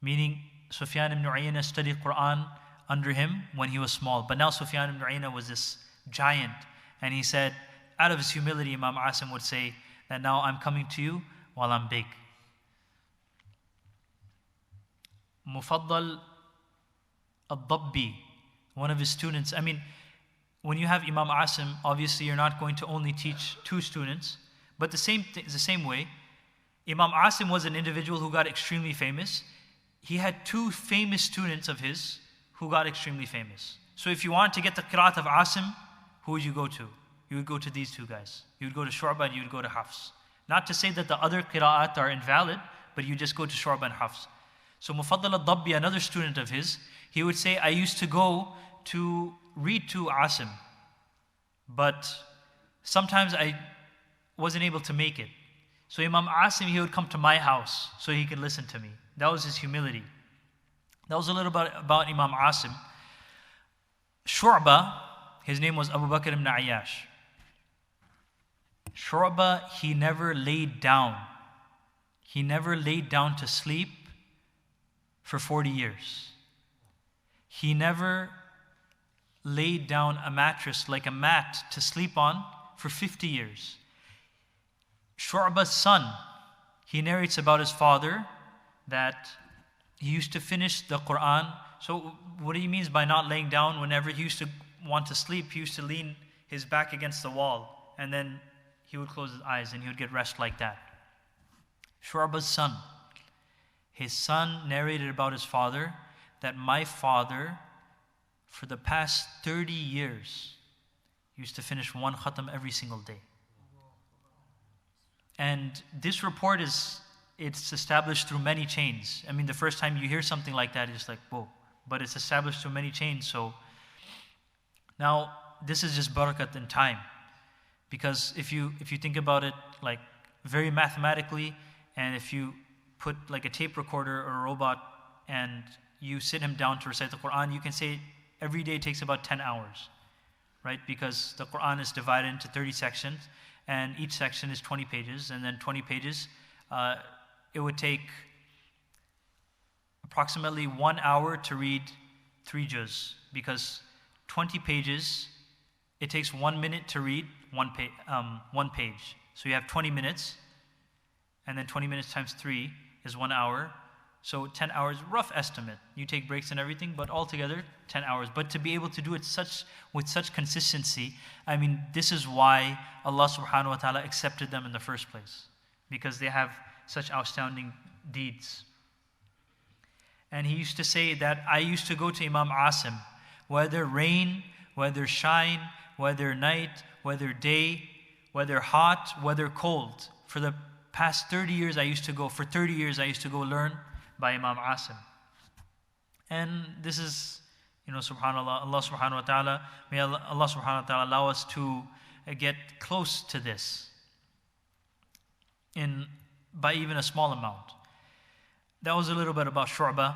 Meaning Sufyan ibn Uyayna studied Quran under him when he was small. But now Sufyan ibn Uyayna was this giant. And he said, out of his humility, Imam Asim would say that now I'm coming to you while I'm big. Mufaddal al-Dabbi, one of his students. I mean, when you have Imam Asim, obviously you're not going to only teach 2 students, but the same way, Imam Asim was an individual who got extremely famous. He had 2 famous students of his who got extremely famous. So if you wanted to get the Qira'at of Asim, who would you go to? You would go to these 2 guys. You would go to Shu'bah and you would go to Hafs. Not to say that the other Qira'at are invalid, but you just go to Shu'bah and Hafs. So Mufaddal al-Dabbi, another student of his, he would say, I used to go to read to Asim, but sometimes I wasn't able to make it. So Imam Asim, he would come to my house so he could listen to me. That was his humility. That was a little bit about Imam Asim. Shu'bah, his name was Abu Bakr ibn Ayyash. Shu'bah, he never laid down. He never laid down to sleep for 40 years. he never laid down a mattress like a mat to sleep on for 50 years. Shu'ba's son, he narrates about his father that he used to finish the Quran. So what he means by not laying down, whenever he used to want to sleep, he used to lean his back against the wall, and then he would close his eyes and he would get rest like that. Shu'ba's son, his son narrated about his father that my father, for the past 30 years, used to finish one khatam every single day. And this report it's established through many chains. I mean, the first time you hear something like that, it's like, whoa. But it's established through many chains. So now, this is just barakat in time. Because if you think about it like very mathematically, and if you put like a tape recorder or a robot and you sit him down to recite the Quran, you can say every day takes about 10 hours, right? Because the Quran is divided into 30 sections, and each section is 20 pages, and then 20 pages, it would take approximately 1 hour to read 3 juz, because 20 pages, it takes 1 minute to read one page. So you have 20 minutes, and then 20 minutes times 3 is 1 hour. So 10 hours, rough estimate. You take breaks and everything, but altogether 10 hours. But to be able to do it with such consistency, I mean, this is why Allah subhanahu wa ta'ala accepted them in the first place, because they have such outstanding deeds. And he used to say that I used to go to Imam Asim, whether rain, whether shine, whether night, whether day, whether hot, whether cold. For the past 30 years I used to go, learn by Imam Asim. And this is, subhanAllah, Allah subhanahu wa ta'ala, may Allah subhanahu wa ta'ala allow us to get close to this by even a small amount. That was a little bit about Shu'ba.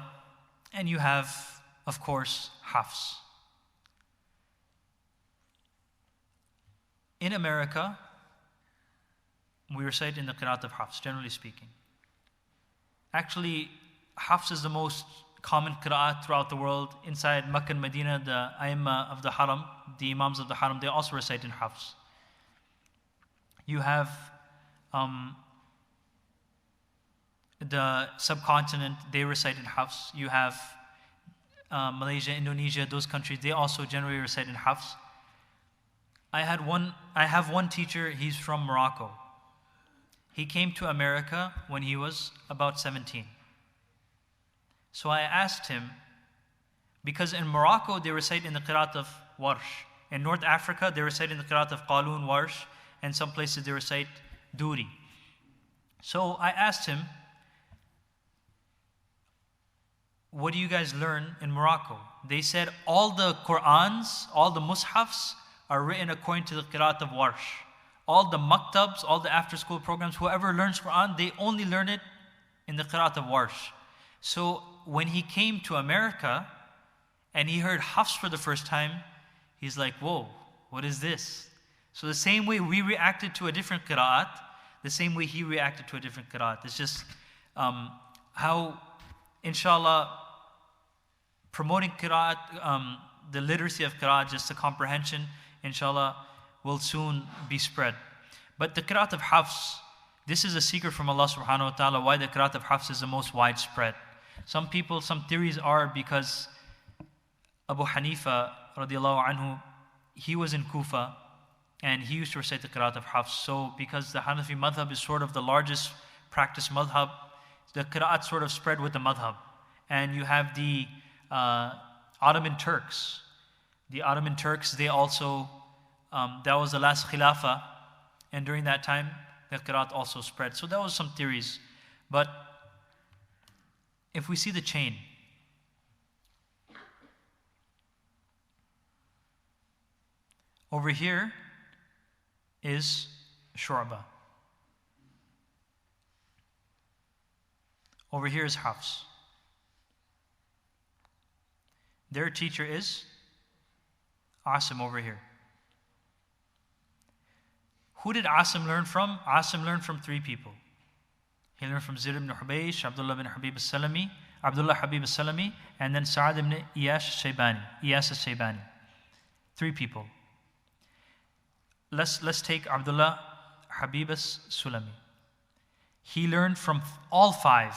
And you have, of course, Hafs. In America, we recite in the Qira'at of Hafs, generally speaking. Actually, Hafs is the most common Qira'at throughout the world. Inside Makkah and Medina, the Aimma of the Haram, the Imams of the Haram, they also recite in Hafs. You have the subcontinent, they recite in Hafs. You have Malaysia, Indonesia, those countries, they also generally recite in Hafs. I have one teacher, he's from Morocco. He came to America when he was about 17. So I asked him, because in Morocco they recite in the Qira'at of Warsh. In North Africa they recite in the Qira'at of Qalun, Warsh, and some places they recite Duri. So I asked him, what do you guys learn in Morocco? They said all the Qur'ans, all the Mushafs are written according to the Qira'at of Warsh. All the maktabs, all the after-school programs, whoever learns Quran, they only learn it in the Qira'at of Warsh. So when he came to America and he heard Hafs for the first time, he's like, whoa, what is this? So the same way we reacted to a different Qira'at, the same way he reacted to a different Qira'at. It's just how, inshallah, promoting Qira'at, the literacy of Qira'at, just the comprehension, inshallah, will soon be spread. But the Qira'at of Hafs, this is a secret from Allah subhanahu wa ta'ala, why the Qira'at of Hafs is the most widespread. Some theories are because Abu Hanifa radiallahu anhu, he was in Kufa and he used to recite the Qira'at of Hafs. So because the Hanafi madhab is sort of the largest practiced madhab, the Qira'at sort of spread with the madhab. And you have the Ottoman Turks. The Ottoman Turks, they also, that was the last Khilafah, and during that time, the Qira'at also spread. So that was some theories. But if we see the chain, over here is Shu'ba. Over here is Hafs. Their teacher is Asim over here. Who did Asim learn from? Asim learned from 3 people. He learned from Zir ibn Hubaysh, Abdullah ibn Habib al-Salami, Abdullah Habib al-Salami, and then Sa'ad ibn Iyas al-Shaybani. 3 people. Let's take Abdullah Habib al-Sulami. He learned from all 5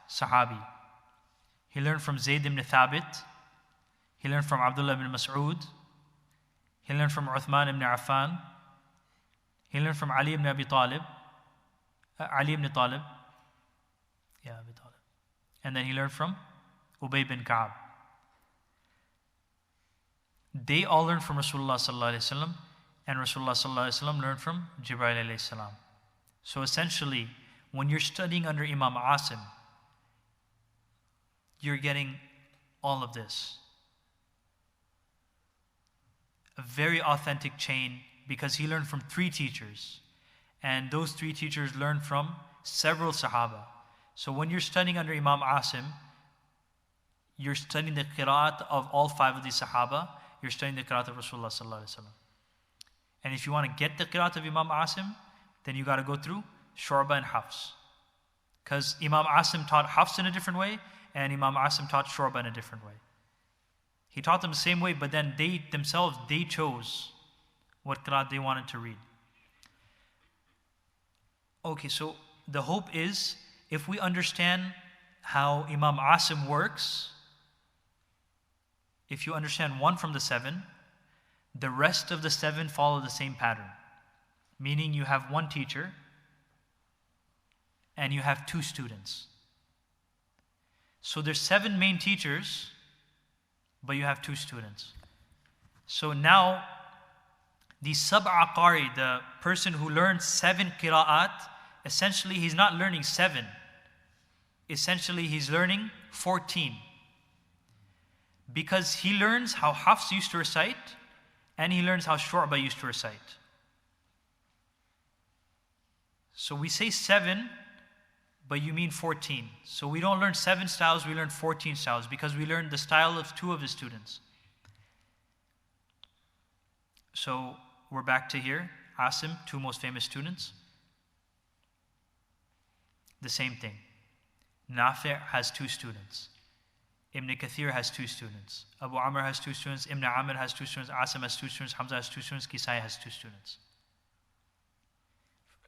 Sahabi. He learned from Zayd ibn Thabit. He learned from Abdullah ibn Mas'ud. He learned from Uthman ibn Affan. He learned from Ali ibn Abi Talib. Ali ibn Talib. Yeah, Abi Talib. And then he learned from Ubay bin Ka'ab. They all learned from Rasulullah sallallahu alaihi wasallam, and Rasulullah sallallahu alaihi wasallam learned from Jibreel alayhi salam. So essentially, when you're studying under Imam Asim, you're getting all of this. A very authentic chain, because he learned from 3 teachers. And those 3 teachers learned from several Sahaba. So when you're studying under Imam Asim, you're studying the Qira'at of all 5 of these Sahaba. You're studying the Qira'at of Rasulullah sallallahu alaihi wasallam. And if you want to get the Qira'at of Imam Asim, then you got to go through Shu'ba and Hafs. Because Imam Asim taught Hafs in a different way, and Imam Asim taught Shu'ba in a different way. He taught them the same way, but then they themselves chose what Qira'at they wanted to read. Okay, so the hope is, if we understand how Imam Asim works, if you understand 1 from the 7, the rest of the 7 follow the same pattern. Meaning you have 1 teacher and you have 2 students. So there's 7 main teachers, but you have 2 students. So now, the sab'a qari, the person who learns 7 qira'at, essentially he's not learning 7. Essentially he's learning 14. Because he learns how Hafs used to recite, and he learns how Shu'ba used to recite. So we say 7, but you mean 14. So we don't learn 7 styles, we learn 14 styles, because we learn the style of 2 of his students. So we're back to here. Asim, 2 most famous students. The same thing. Nafi' has 2 students. Ibn Kathir has 2 students. Abu Amr has 2 students. Ibn Amr has 2 students. Asim has 2 students. Hamza has 2 students. Kisai has 2 students.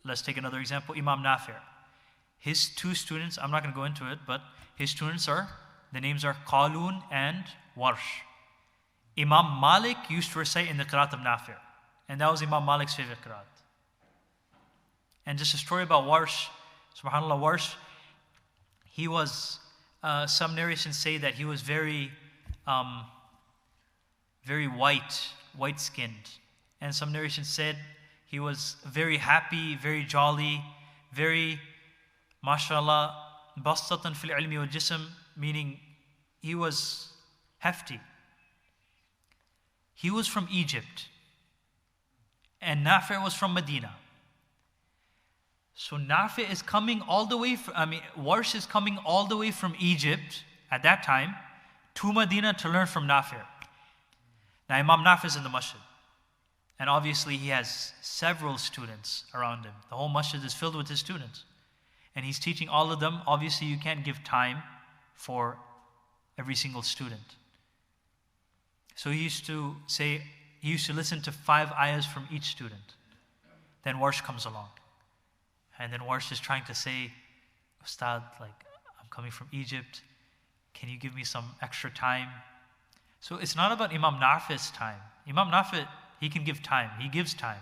Let's take another example. Imam Nafi'. His 2 students, I'm not going to go into it, but his students the names are Qalun and Warsh. Imam Malik used to recite in the Qira'at of Nafi'. And that was Imam Malik's favorite Qira'at. And just a story about Warsh. SubhanAllah, Warsh, he was, some narrations say that he was very white-skinned. And some narrations said he was very happy, very jolly, very, mashallah, bastatan fil ilmi wal jism, meaning he was hefty. He was from Egypt. And Nafi' was from Medina. So Nafi' is coming all the way, Warsh is coming all the way from Egypt at that time to Medina to learn from Nafi'. Now Imam Nafi' is in the masjid. And obviously he has several students around him. The whole masjid is filled with his students. And he's teaching all of them. Obviously you can't give time for every single student. So he used to listen to 5 ayahs from each student. Then Warsh comes along. And then Warsh is trying to say, Ustad, I'm coming from Egypt. Can you give me some extra time? So it's not about Imam Nafi's time. Imam Nafi, he can give time. He gives time.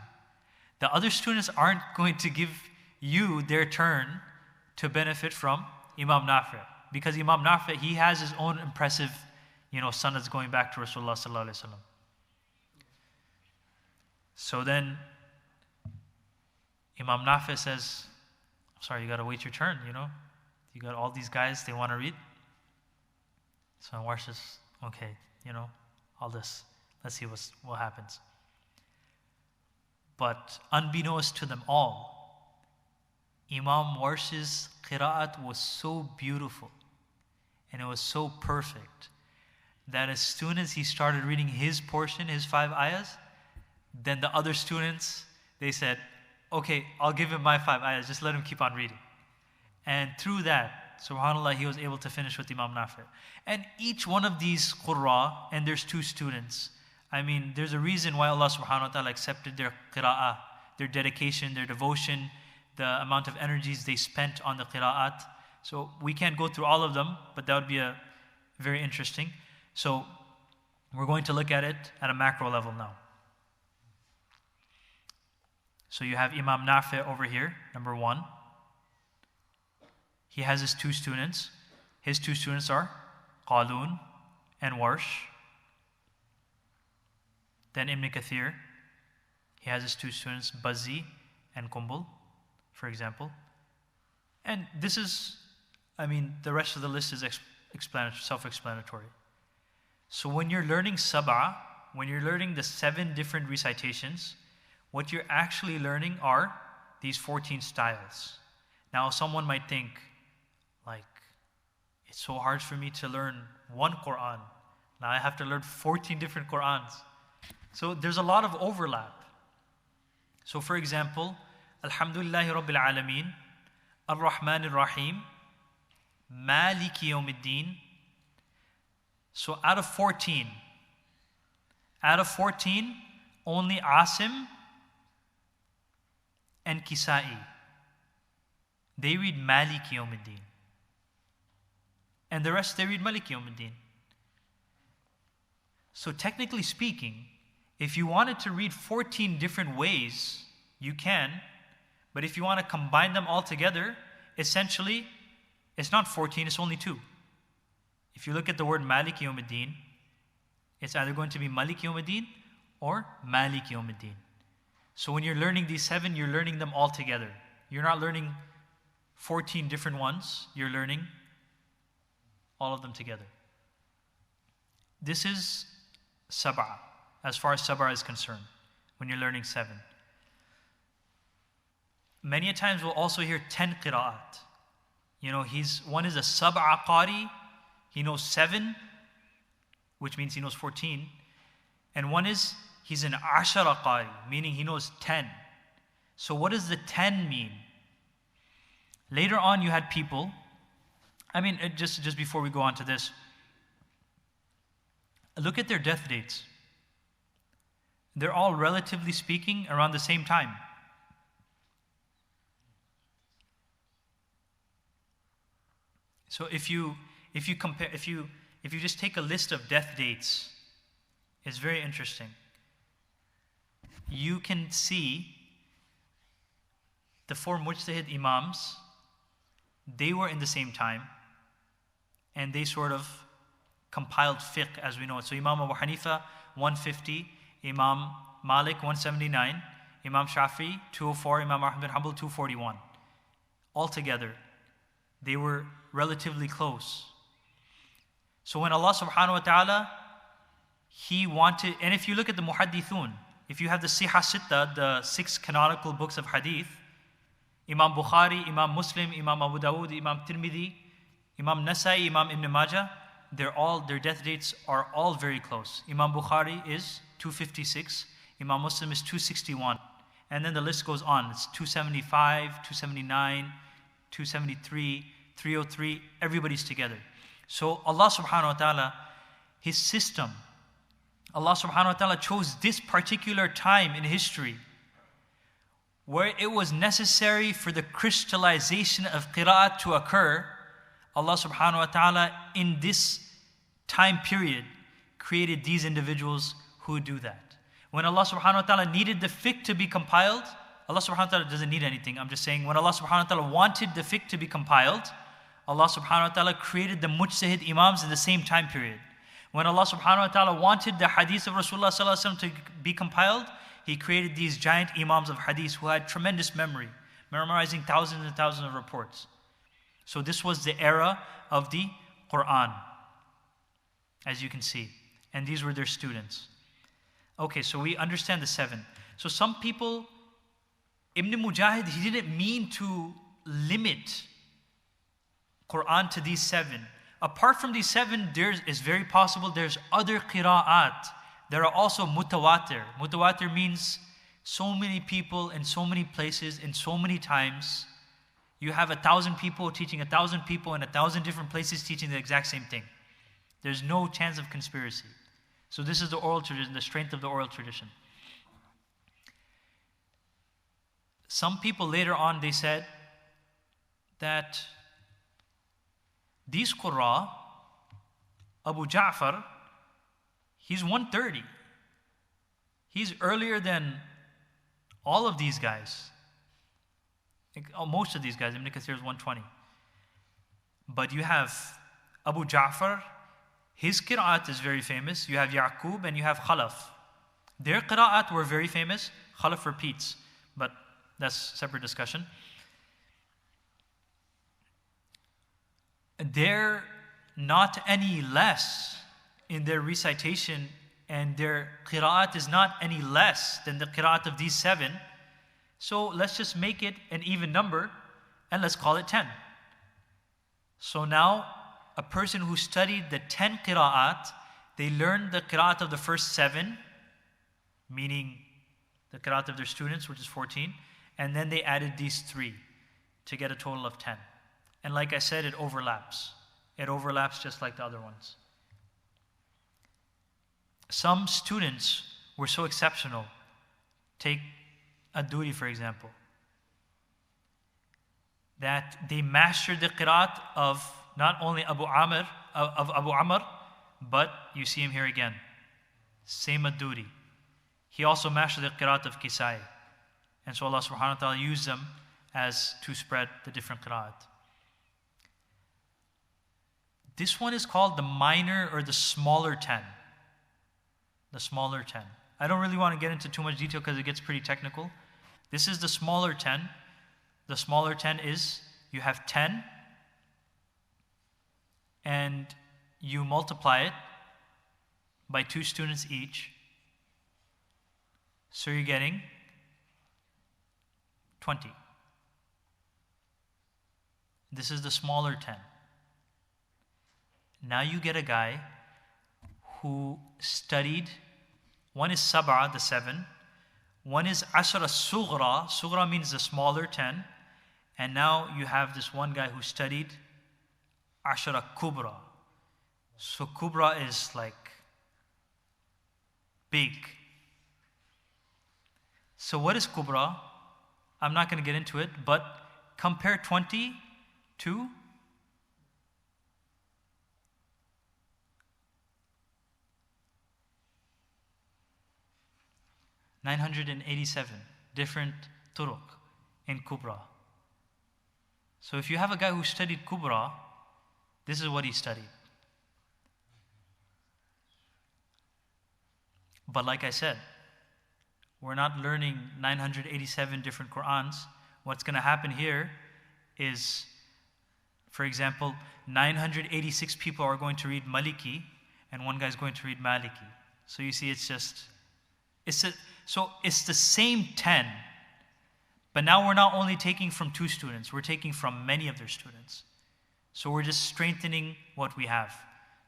The other students aren't going to give you their turn to benefit from Imam Nafi. Because Imam Nafi, he has his own impressive, son that's going back to Rasulullah sallallahu alaihi wasallam. So then Imam Nafi says, sorry, you got to wait your turn, You got all these guys, they want to read. So Warsh says, okay, all this. Let's see what happens. But unbeknownst to them all, Imam Warsh's Qira'at was so beautiful and it was so perfect that as soon as he started reading his portion, his 5 ayahs, then the other students, they said, okay, I'll give him my 5 ayahs, just let him keep on reading. And through that, subhanAllah, he was able to finish with Imam Nafi. And each one of these qurra, and there's 2 students, I mean, there's a reason why Allah subhanahu wa ta'ala accepted their qira'ah, their dedication, their devotion, the amount of energies they spent on the qira'at. So we can't go through all of them, but that would be very interesting. So we're going to look at it at a macro level now. So you have Imam Nafi over here, number 1. He has his 2 students. His 2 students are Qalun and Warsh. Then Ibn Kathir, he has his 2 students, Bazzi and Kumbul, for example. And this is, I mean, the rest of the list is self-explanatory. So when you're learning Sab'a, when you're learning the 7 different recitations, what you're actually learning are these 14 styles. Now someone might think, like, it's so hard for me to learn one Quran. Now I have to learn 14 different Qurans. So there's a lot of overlap. So for example, Alhamdulillahi Rabbil Alameen, Ar-Rahman Ar-Rahim, Maliki Yawmiddin. So out of 14, only Asim and Kisai, they read Maliki Yawmiddin. And the rest, they read Maliki Yawmiddin. So technically speaking, if you wanted to read 14 different ways, you can. But if you want to combine them all together, essentially, it's not 14, it's only 2. If you look at the word Maliki Yawmiddin, it's either going to be Maliki Yawmiddin or Maliki Yawmiddin. So when you're learning these 7, you're learning them all together. You're not learning 14 different ones, you're learning all of them together. This is Sab'a, as far as Sab'a is concerned, when you're learning 7. Many a times we'll also hear 10 qira'at. You know, one is a Sab'a qari, he knows 7, which means he knows 14. And one is, he's an Ashara qari, meaning he knows 10. So what does the 10 mean? Later on you had people, I mean, just before we go on to this, look at their death dates. They're all, relatively speaking, around the same time. So if you just take a list of death dates, it's very interesting. You can see the 4 mujtahid imams, they were in the same time, and they sort of compiled fiqh as we know it. So Imam Abu Hanifa, 150, Imam Malik, 179, Imam Shafi, 204, Imam Ahmad bin Hanbal, 241. Altogether, they were relatively close. So when Allah subhanahu wa ta'ala, He wanted, and if you look at the muhaddithun, if you have the Siha Sitta, the 6 canonical books of hadith, Imam Bukhari, Imam Muslim, Imam Abu Dawud, Imam Tirmidhi, Imam Nasai, Imam Ibn Majah, their death dates are all very close. Imam Bukhari is 256, Imam Muslim is 261, and then the list goes on. It's 275, 279, 273, 303, everybody's together. So Allah subhanahu wa ta'ala, His system, Allah subhanahu wa ta'ala chose this particular time in history where it was necessary for the crystallization of qira'at to occur. Allah subhanahu wa ta'ala in this time period created these individuals who do that. When Allah subhanahu wa ta'ala needed the fiqh to be compiled, Allah subhanahu wa ta'ala doesn't need anything. I'm just saying when Allah subhanahu wa ta'ala wanted the fiqh to be compiled, Allah subhanahu wa ta'ala created the mujtahid imams in the same time period. When Allah subhanahu wa ta'ala wanted the hadith of Rasulullah sallallahu alaihi wasallam to be compiled, He created these giant imams of hadith who had tremendous memory, memorizing thousands and thousands of reports. So this was the era of the Quran, as you can see. And these were their students. Okay, so we understand the 7. So some people, Ibn Mujahid, he didn't mean to limit Quran to these 7. Apart from these 7, it's very possible there's other qira'at. There are also mutawatir. Mutawatir means so many people in so many places in so many times. you have 1,000 people teaching 1,000 people in 1,000 different places teaching the exact same thing. There's no chance of conspiracy. So this is the oral tradition, the strength of the oral tradition. Some people later on, they said that these Qurra, Abu Ja'far, he's 130. He's earlier than all of these guys. Most of these guys. Ibn Kathir is 120. But you have Abu Ja'far, his Qira'at is very famous. You have Ya'qub and you have Khalaf. Their Qira'at were very famous. Khalaf repeats, but that's a separate discussion. They're not any less in their recitation, and their Qira'at is not any less than the Qira'at of these 7. So let's just make it an even number and let's call it 10. So now a person who studied the 10 Qira'at, they learned the Qira'at of the first 7, meaning the Qira'at of their students, which is 14, and then they added these 3 to get a total of 10. And like I said, it overlaps. It overlaps just like the other ones. Some students were so exceptional. Take Ad-Duri, for example, that they mastered the Qira'at of not only Abu Amr, but you see him here again. Same Ad-Duri. He also mastered the Qira'at of Kisai. And so Allah subhanahu wa ta'ala used them as to spread the different Qira'at. This one is called the minor or the smaller 10. The smaller 10. I don't really want to get into too much detail because it gets pretty technical. This is the smaller 10. The smaller 10 is, you have 10 and you multiply it by 2 students each. So you're getting 20. This is the smaller 10. Now you get a guy who studied, one is Sab'a, the 7, one is Ashara Sughra. Sughra means the smaller 10. And now you have this one guy who studied Ashara Kubra. So Kubra is like big. So what is Kubra? I'm not going to get into it, but compare 20 to 987 different turuq in Kubra. So if you have a guy who studied Kubra, this is what he studied. But like I said, we're not learning 987 different Qur'ans. What's going to happen here is, for example, 986 people are going to read Maliki and one guy's going to read Maliki. So you see, it's the same 10, but now we're not only taking from 2 students, we're taking from many of their students. So we're just strengthening what we have.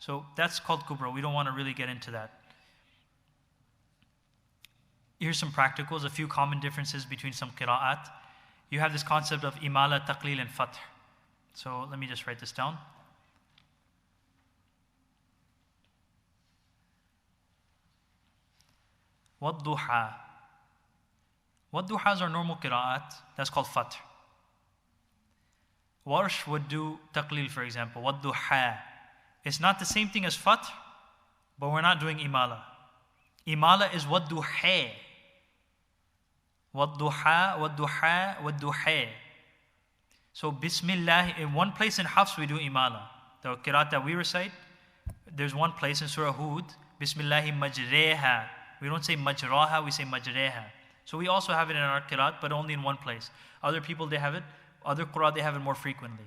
So that's called Kubra. We don't want to really get into that. Here's some practicals, a few common differences between some Qira'at. You have this concept of Imala, Taqleel, and Fath. So let me just write this down. Wad-duha. Wad-duha is our normal Qira'at. That's called Fath. Warsh would do Taqleel, for example. Wad-duha. It's not the same thing as Fath, but we're not doing Imala. Imala is Wad-duha. Wad-duha, Wad-duha, Wad-duha. So Bismillah, in one place in Hafs we do Imala. The Qira'at that we recite, there's one place in Surah Hud, Bismillahi majreha. We don't say majraha, we say majreha. So we also have it in our Qira'at, but only in one place. Other people, they have it. Other Qur'an, they have it more frequently.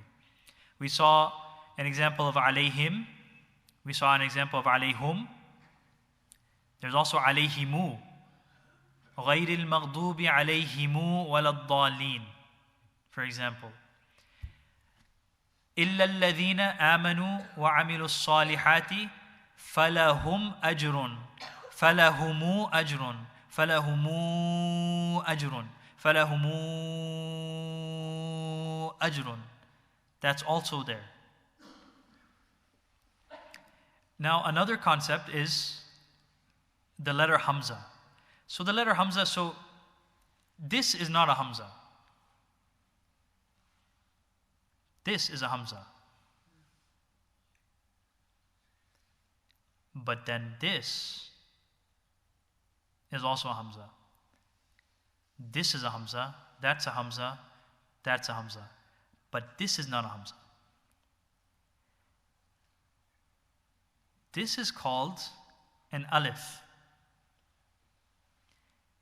We saw an example of alayhim. We saw an example of alayhum. There's also alayhimu. غَيْرِ الْمَغْضُوبِ عَلَيْهِمُ وَلَا الضَّالِينَ. For example. إِلَّا الَّذِينَ آمَنُوا وَعَمِلُوا الصَّالِحَاتِ فَلَهُمْ أَجْرٌ فَلَهُمُ أَجْرٌ فَلَهُمُ أَجْرٌ فَلَهُمُ ajrun. That's also there. Now another concept is the letter Hamza. So the letter Hamza, so this is not a Hamza. This is a Hamza. But then this is also a Hamza. This is a Hamza, that's a Hamza, that's a Hamza. But this is not a Hamza. This is called an alif.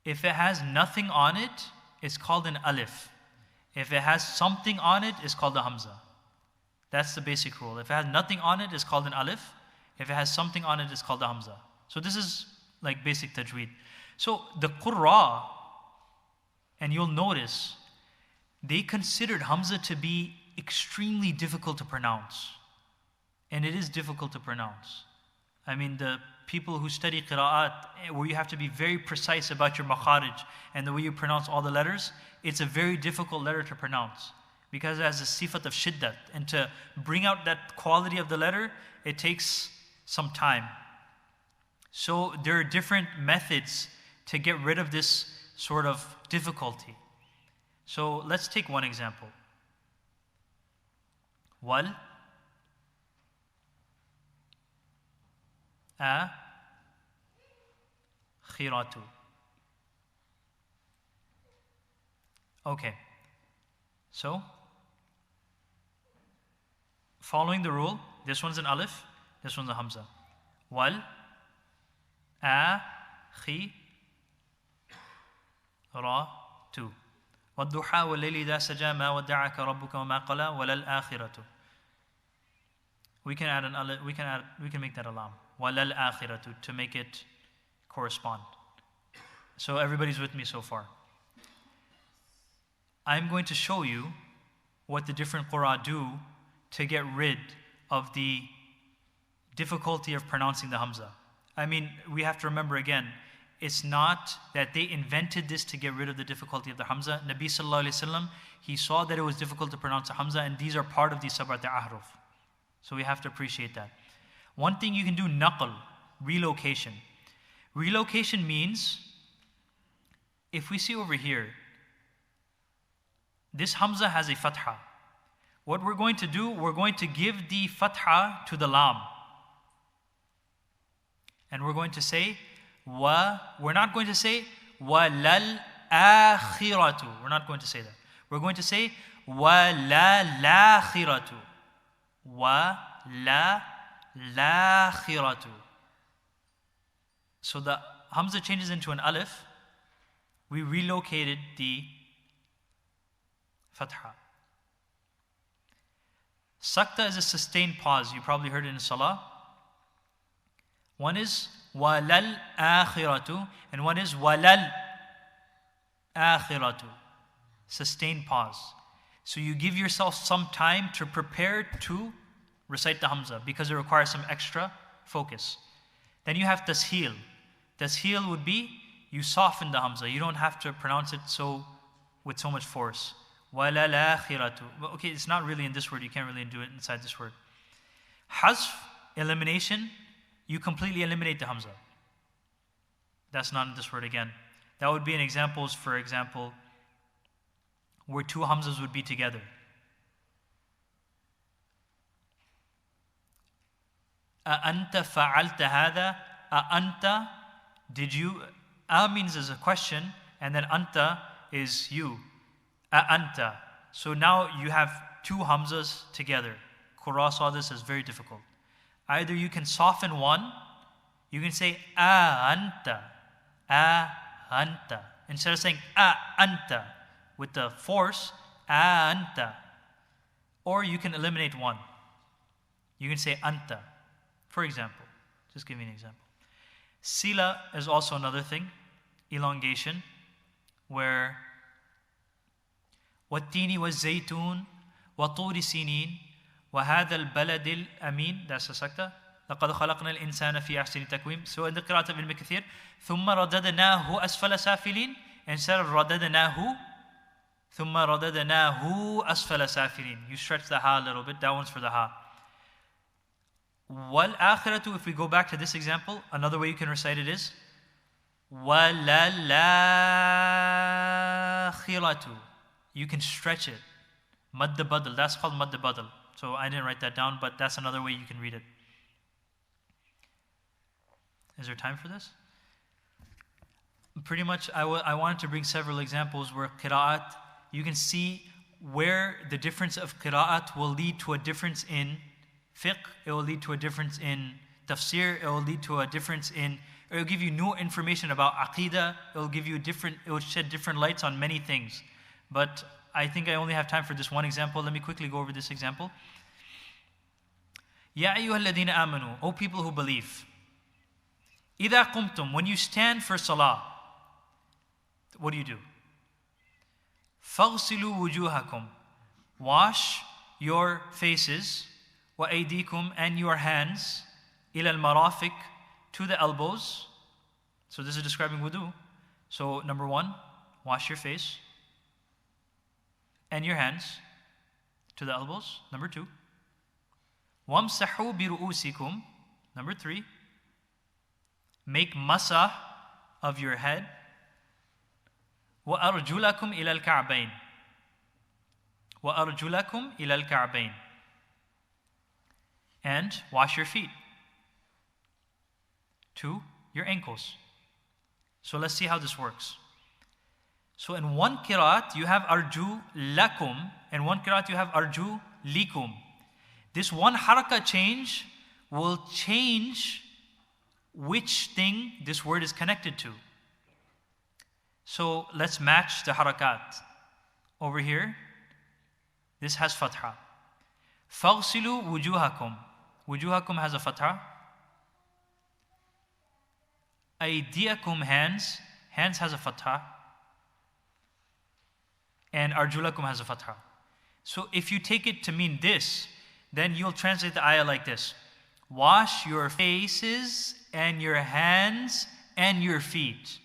If it has nothing on it, it's called an alif. If it has something on it, it's called a Hamza. That's the basic rule. If it has nothing on it, it's called an alif. If it has something on it, it's called a Hamza. So this is like basic tajweed. So the Qurra, and you'll notice, they considered Hamza to be extremely difficult to pronounce. And it is difficult to pronounce. I mean, the people who study Qira'at, where you have to be very precise about your makharij and the way you pronounce all the letters, it's a very difficult letter to pronounce because it has a sifat of shiddat. And to bring out that quality of the letter, it takes some time. So there are different methods to get rid of this sort of difficulty. So let's take one example. Wal akhiratu. Okay. So, following the rule, this one's an alif, this one's a hamza. Wal akhiratu. والضحى والليل إذا سجى ما ودعك ربك وما قلى ولل آخرة. We can add an alif, we can make that a lam. Walal akhiratu, to make it correspond. So everybody's with me so far. I'm going to show you what the different qurra do to get rid of the difficulty of pronouncing the hamza. I mean, we have to remember again, it's not that they invented this to get rid of the difficulty of the hamza. Nabi sallallahu alayhi wasallam, he saw that it was difficult to pronounce the hamza, and these are part of the sab'at ahruf. So we have to appreciate that. One thing you can do, naql, relocation. Relocation means, if we see over here, this hamza has a fatha. What we're going to do, we're going to give the fatha to the lam. And we're going to say, we're not going to say, walal akhiratu. We're not going to say that. We're going to say, walalakhiratu. Walalakhiratu. So the hamza changes into an alif. We relocated the fatha. Sakta is a sustained pause. You probably heard it in salah. One is walal akhiratu, and one is walal akhiratu. Sustained pause. So you give yourself some time to prepare to recite the hamza because it requires some extra focus. Then you have tasheel. Tasheel would be you soften the hamza. You don't have to pronounce it with so much force. Walal akhiratu. Okay, it's not really in this word. You can't really do it inside this word. Hazf, elimination. You completely eliminate the hamza. That's not in this word again. That would be an examples, for example, where two hamzas would be together. A'anta fa'alta hadha. A'anta, did you? A means is a question, and then anta is you. A'anta. So now you have two hamzas together. Qurra saw this as very difficult. Either you can soften one, you can say a'anta, a'anta. Instead of saying a'anta with the force, a'anta. Or you can eliminate one. You can say anta. For example, just give me an example. Sila is also another thing, elongation, where وَالتِّينِ وَالزَّيْتُونِ وَطُورِ سِينِينَ وَهَذَا الْبَلَدِ الْأَمِينَ. That's the sakta. لَقَدْ خَلَقْنَا الْإِنسَانَ فِي أَحْسَنِ تَقْوِيمٍ. So in the Qira'at of Ibn Kathir, ثُمَّ رَدَدْنَاهُ أَسْفَلَ سَافِلِينَ. Instead of رَدَدْنَاهُ, ثُمَّ رَدَدْنَاهُ أَسْفَلَ سَافِلِينَ. You stretch the ha a little bit. That one's for the ha. وَالْآخِرَةُ, if we go back to this example, another way you can recite it is وَلَلْآخِرَةُ. You can stretch it. Mad badal. That's called mad badal. So I didn't write that down, but that's another way you can read it. Is there time for this? Pretty much, I wanted to bring several examples where qira'at, you can see where the difference of qira'at will lead to a difference in fiqh, it will lead to a difference in tafsir, it will lead to a difference in, it will give you new information about aqidah, it will give you it will shed different lights on many things. But I think I only have time for this one example. Let me quickly go over this example. Ya ayyuhalladhina amanu, O people who believe. Idha qumtum, when you stand for salah, what do? Faghsilu wujuhakum, wash your faces, wa aydikum, and your hands, ila al-marafiq, to the elbows. So this is describing wudu. So number one, wash your face and your hands to the elbows. Number two, wamsahu bi ru'usikum. Number three, make masah of your head. وَأَرْجُلَكُمْ إِلَى الْكَعْبَيْنِ. وَأَرْجُلَكُمْ إِلَى الْكَعْبَيْنِ. And wash your feet to your ankles. So let's see how this works. So in one qira'at you have arju lakum, and one qira'at you have arju likum. This one haraka change will change which thing this word is connected to. So let's match the harakat. Over here, this has fatha. Faghsilu wujuhakum. Wujuhakum has a fatha. Aydiyakum, hands. Hands has a fatha. And arjulakum has a fatha. So if you take it to mean this, then you'll translate the ayah like this. Wash your faces and your hands and your feet.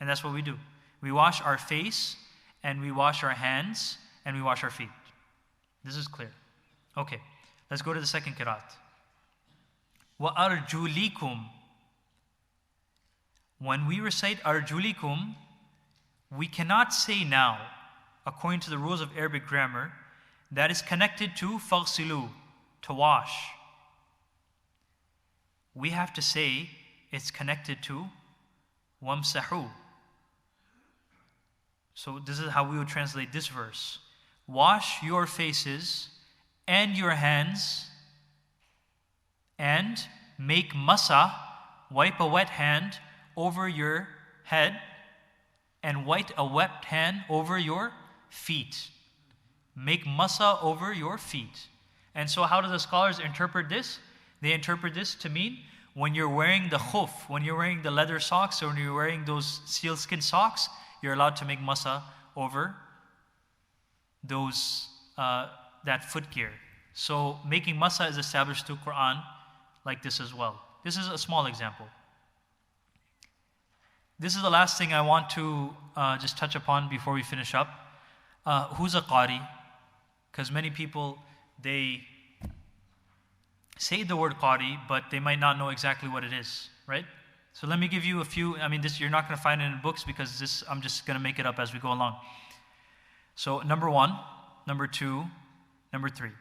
And that's what we do. We wash our face, and we wash our hands, and we wash our feet. This is clear. Okay, let's go to the second qira'at. وَأَرْجُلِكُمْ. When we recite arjulikum, we cannot say now, according to the rules of Arabic grammar, that is connected to faghsilu, to wash. We have to say it's connected to wamsahu. So this is how we would translate this verse. Wash your faces and your hands and make masa, wipe a wet hand over your head and wipe a wet hand over your feet. Make masa over your feet. And so how do the scholars interpret this? They interpret this to mean when you're wearing the khuf, when you're wearing the leather socks, or when you're wearing those sealskin socks, you're allowed to make masa over those that footgear. So making masa is established through Quran like this as well. This is a small example. This is the last thing I want to just touch upon before we finish up. Who's a qari? Because many people, they say the word qari, but they might not know exactly what it is, right? So let me give you a few. I mean, this you're not going to find it in books because this I'm just going to make it up as we go along. So number one, number two, number three.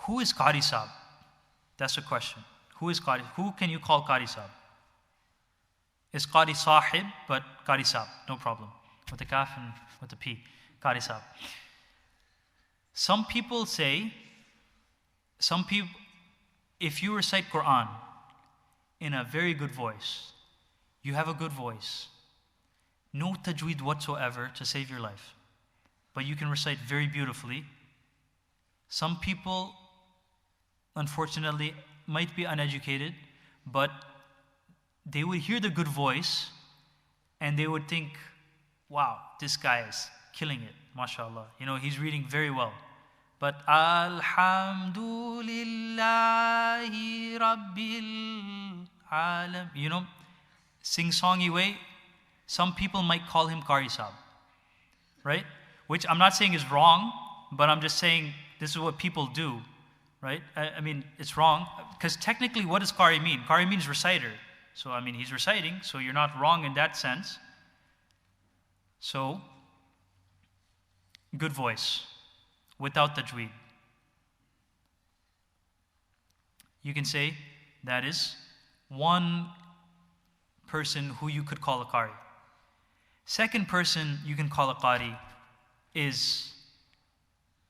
Who is Qari Sahib? That's the question. Who is Qari? Who can you call Qari Sahib? It's Qari Sahib, but Qari Sahib, no problem. With the kaf and with the p. Qari Sahib. Some people say, if you recite Quran in a very good voice, you have a good voice, no tajweed whatsoever to save your life, but you can recite very beautifully. Some people, unfortunately, might be uneducated, but they would hear the good voice and they would think, wow, this guy is killing it, mashallah. You know, he's reading very well. But Alhamdulillahi Rabbil Alam, you know, sing-songy way, some people might call him Qari Sahib, right? Which I'm not saying is wrong, but I'm just saying this is what people do, right? I mean, it's wrong, because technically what does Qari mean? Qari means reciter. So, I mean, he's reciting, so you're not wrong in that sense. So, good voice, without tajweed. You can say that is one person who you could call a Qari. Second person you can call a Qari is,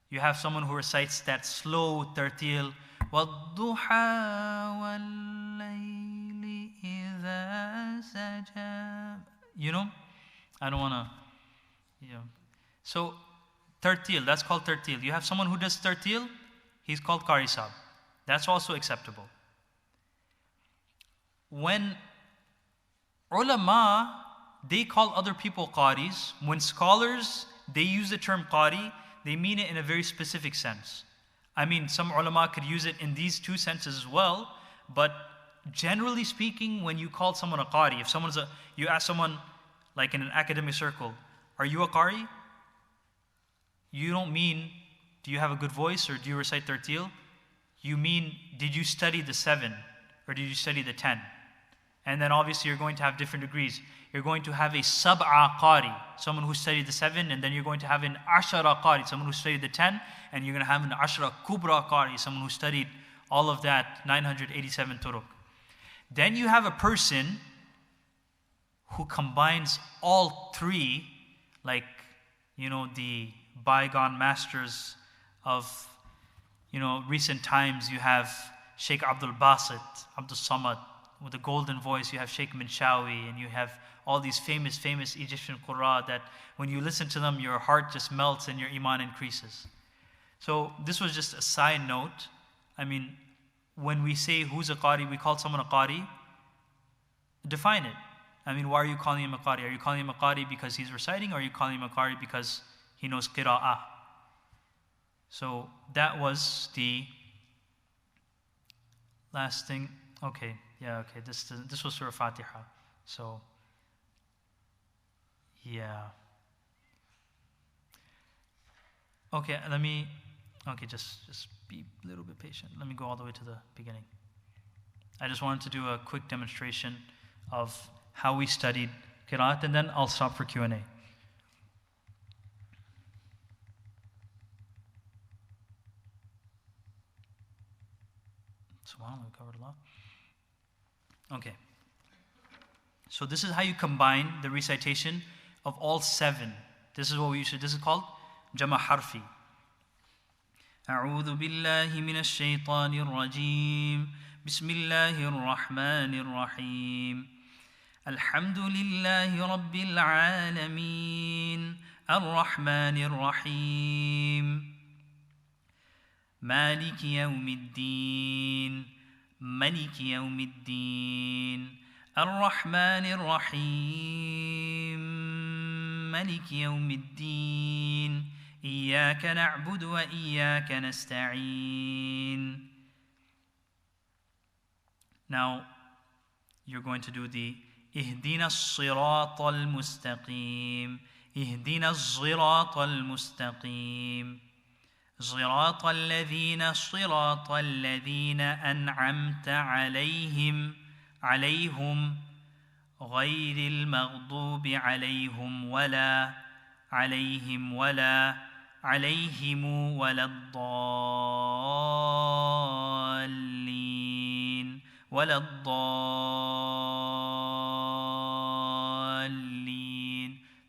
you have someone who recites that slow tartil, وَالضُّحَى وَاللَّيْلِ إِذَا سَجَى. You know? I don't want to, So, tartil, that's called tartil. You have someone who does tartil, he's called Qari Sahib. That's also acceptable. When ulama, they call other people Qaris, when scholars, they use the term Qari, they mean it in a very specific sense. I mean, some ulama could use it in these two senses as well, but generally speaking, when you call someone a Qari, if you ask someone, like in an academic circle, are you a Qari? You don't mean, do you have a good voice or do you recite tartil? You mean, did you study the 7 or did you study the 10? And then obviously you're going to have different degrees. You're going to have a sab'a qari, someone who studied the 7, and then you're going to have an ashara qari, someone who studied the 10, and you're going to have an ashara kubra qari, someone who studied all of that 987 turuq. Then you have a person who combines all three, like, the bygone masters of, recent times. You have Sheikh Abdul Basit, Abdul Samad, with a golden voice. You have Sheikh Minshawi, and you have all these famous Egyptian Qur'an that when you listen to them, your heart just melts and your iman increases. So this was just a side note. I mean, when we say who's a Qari, we call someone a Qari, define it. I mean, why are you calling him a Qari? Are you calling him a Qari because he's reciting, or are you calling him a Qari because he knows Qira'at? So that was the last thing. Okay, yeah, okay. This was Surah Fatiha. So, yeah. Okay, just be a little bit patient. Let me go all the way to the beginning. I just wanted to do a quick demonstration of how we studied Qira'at, and then I'll stop for Q&A. SubhanAllah, we covered a lot. Okay. So this is how you combine the recitation of all 7. This is what we usually, this is called Jama Harfi. أعوذ بالله من الشيطان الرجيم بسم الله الرحمن الرحيم الحمد لله رب العالمين الرحمن الرحيم مالك يوم الدين ملك يوم الدين الرحمن الرحيم ملك يوم الدين إياك نعبد وإياك نستعين. Now you're going to do the اهدنا الصراط المستقيم اهدنا الصراط المستقيم صراط الذين أنعمت عليهم غير المغضوب عليهم ولا الضالين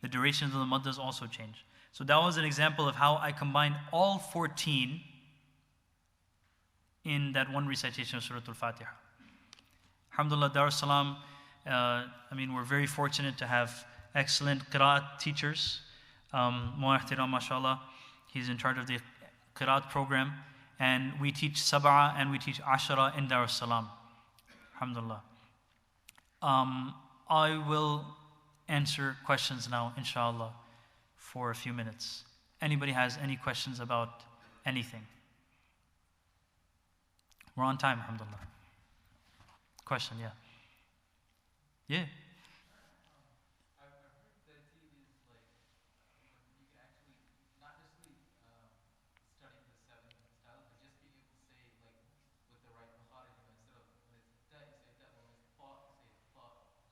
The durations of the maddas also change. So that was an example of how I combined all 14 in that one recitation of Surah Al-Fatiha. Alhamdulillah, Dar es Salam, we're very fortunate to have excellent Qira'at teachers. Mu'ahtiram, mashallah, he's in charge of the Qira'at program. And we teach Sab'a and we teach Ashara in Dar es Salam. Alhamdulillah. I will answer questions now, inshallah, for a few minutes. Anybody has any questions about anything? We're on time, alhamdulillah. Question, yeah. Yeah.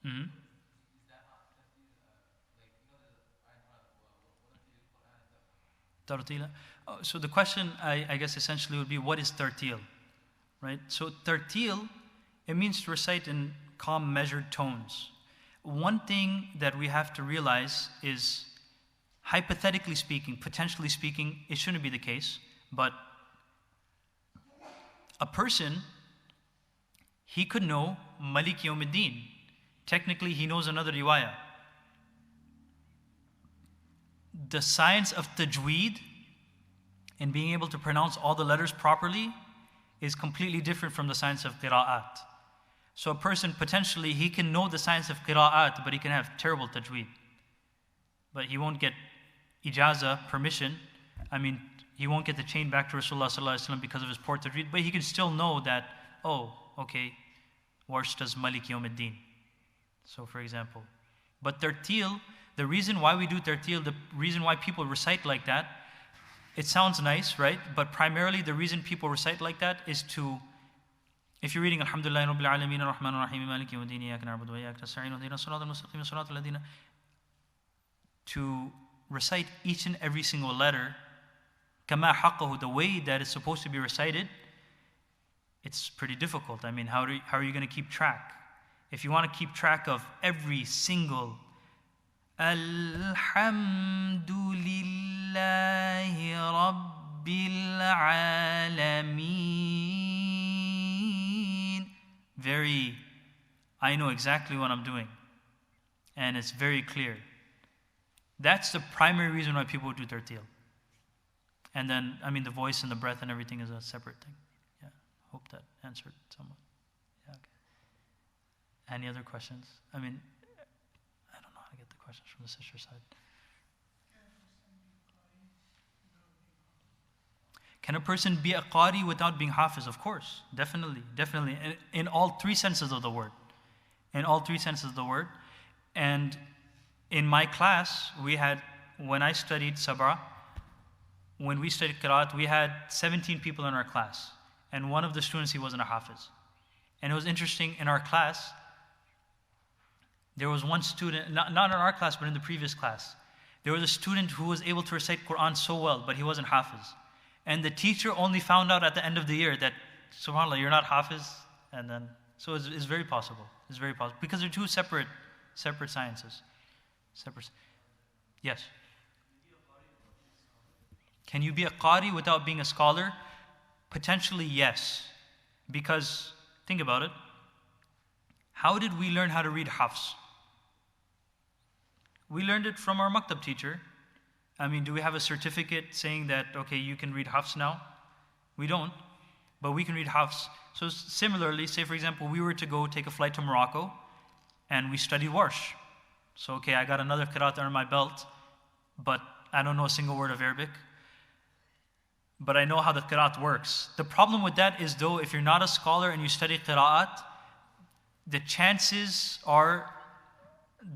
Mm-hmm. Tartila. So the question, I guess, essentially would be, what is tartil? Right? So tartil, it means to recite in calm, measured tones. One thing that we have to realize is, hypothetically speaking, potentially speaking, it shouldn't be the case, but a person, he could know Malik Yawmiddin. Technically, he knows another riwayah. The science of tajweed and being able to pronounce all the letters properly is completely different from the science of qira'at. So a person, potentially, he can know the science of qira'at, but he can have terrible tajweed. But he won't get ijaza, permission. I mean, he won't get the chain back to Rasulullah sallallahu alaihi wasallam because of his poor tajweed, but he can still know that, oh, okay, Warsh does Malik Yawmiddin. So for example. But tartil, the reason why we do tartil, the reason why people recite like that, it sounds nice, right? But primarily the reason people recite like that is to, if you're reading Alhamdulillah Rabbil Alameen Ar-Rahman Ar-Rahim Maliki Yawmiddin Iyyaka na'budu wa iyyaka nasta'in ihdinas siratal mustaqim siratal ladzina, to recite each and every single letter kama haqqahu, the way that it's supposed to be recited, it's pretty difficult. I mean, how are you going to keep track? If you want to keep track of every single Alhamdulillahi Rabbil Alameen, I know exactly what I'm doing, and it's very clear. That's the primary reason why people do tartil. And then, I mean, the voice and the breath and everything is a separate thing. Yeah, hope that answered somewhat. Yeah, okay. Any other questions? I mean, I don't know how to get the questions from the sister side. Can a person be a qari without being hafiz? Of course, definitely. In all three senses of the word. In all three senses of the word. And in my class, we had, when I studied Sabra, when we studied Qira'at, we had 17 people in our class. And one of the students, he wasn't a hafiz. And it was interesting, in our class, there was one student, not in our class, but in the previous class. There was a student who was able to recite Quran so well, but he wasn't hafiz. And the teacher only found out at the end of the year that, subhanAllah, you're not hafiz. And then, so it's very possible. It's very possible. Because they're two separate sciences. Yes. Can you be a qari without being a scholar? Potentially, yes. Because, think about it. How did we learn how to read hafs? We learned it from our maktab teacher. I mean, do we have a certificate saying that, okay, you can read hafs now? We don't, but we can read hafs. So similarly, say for example, we were to go take a flight to Morocco, and we studied warsh. So, okay, I got another qira'at under my belt, but I don't know a single word of Arabic. But I know how the qira'at works. The problem with that is, though, if you're not a scholar and you study qira'at, the chances are,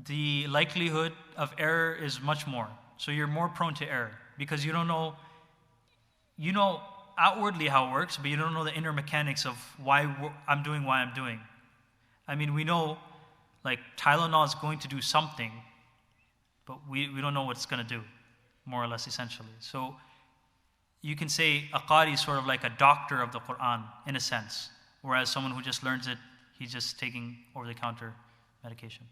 the likelihood of error is much more. So you're more prone to error because you don't know, you know outwardly how it works, but you don't know the inner mechanics of why I'm doing. I mean, we know like Tylenol is going to do something, but we don't know what it's going to do, more or less, essentially. So you can say a qari is sort of like a doctor of the Quran in a sense, whereas someone who just learns it, he's just taking over-the-counter medication.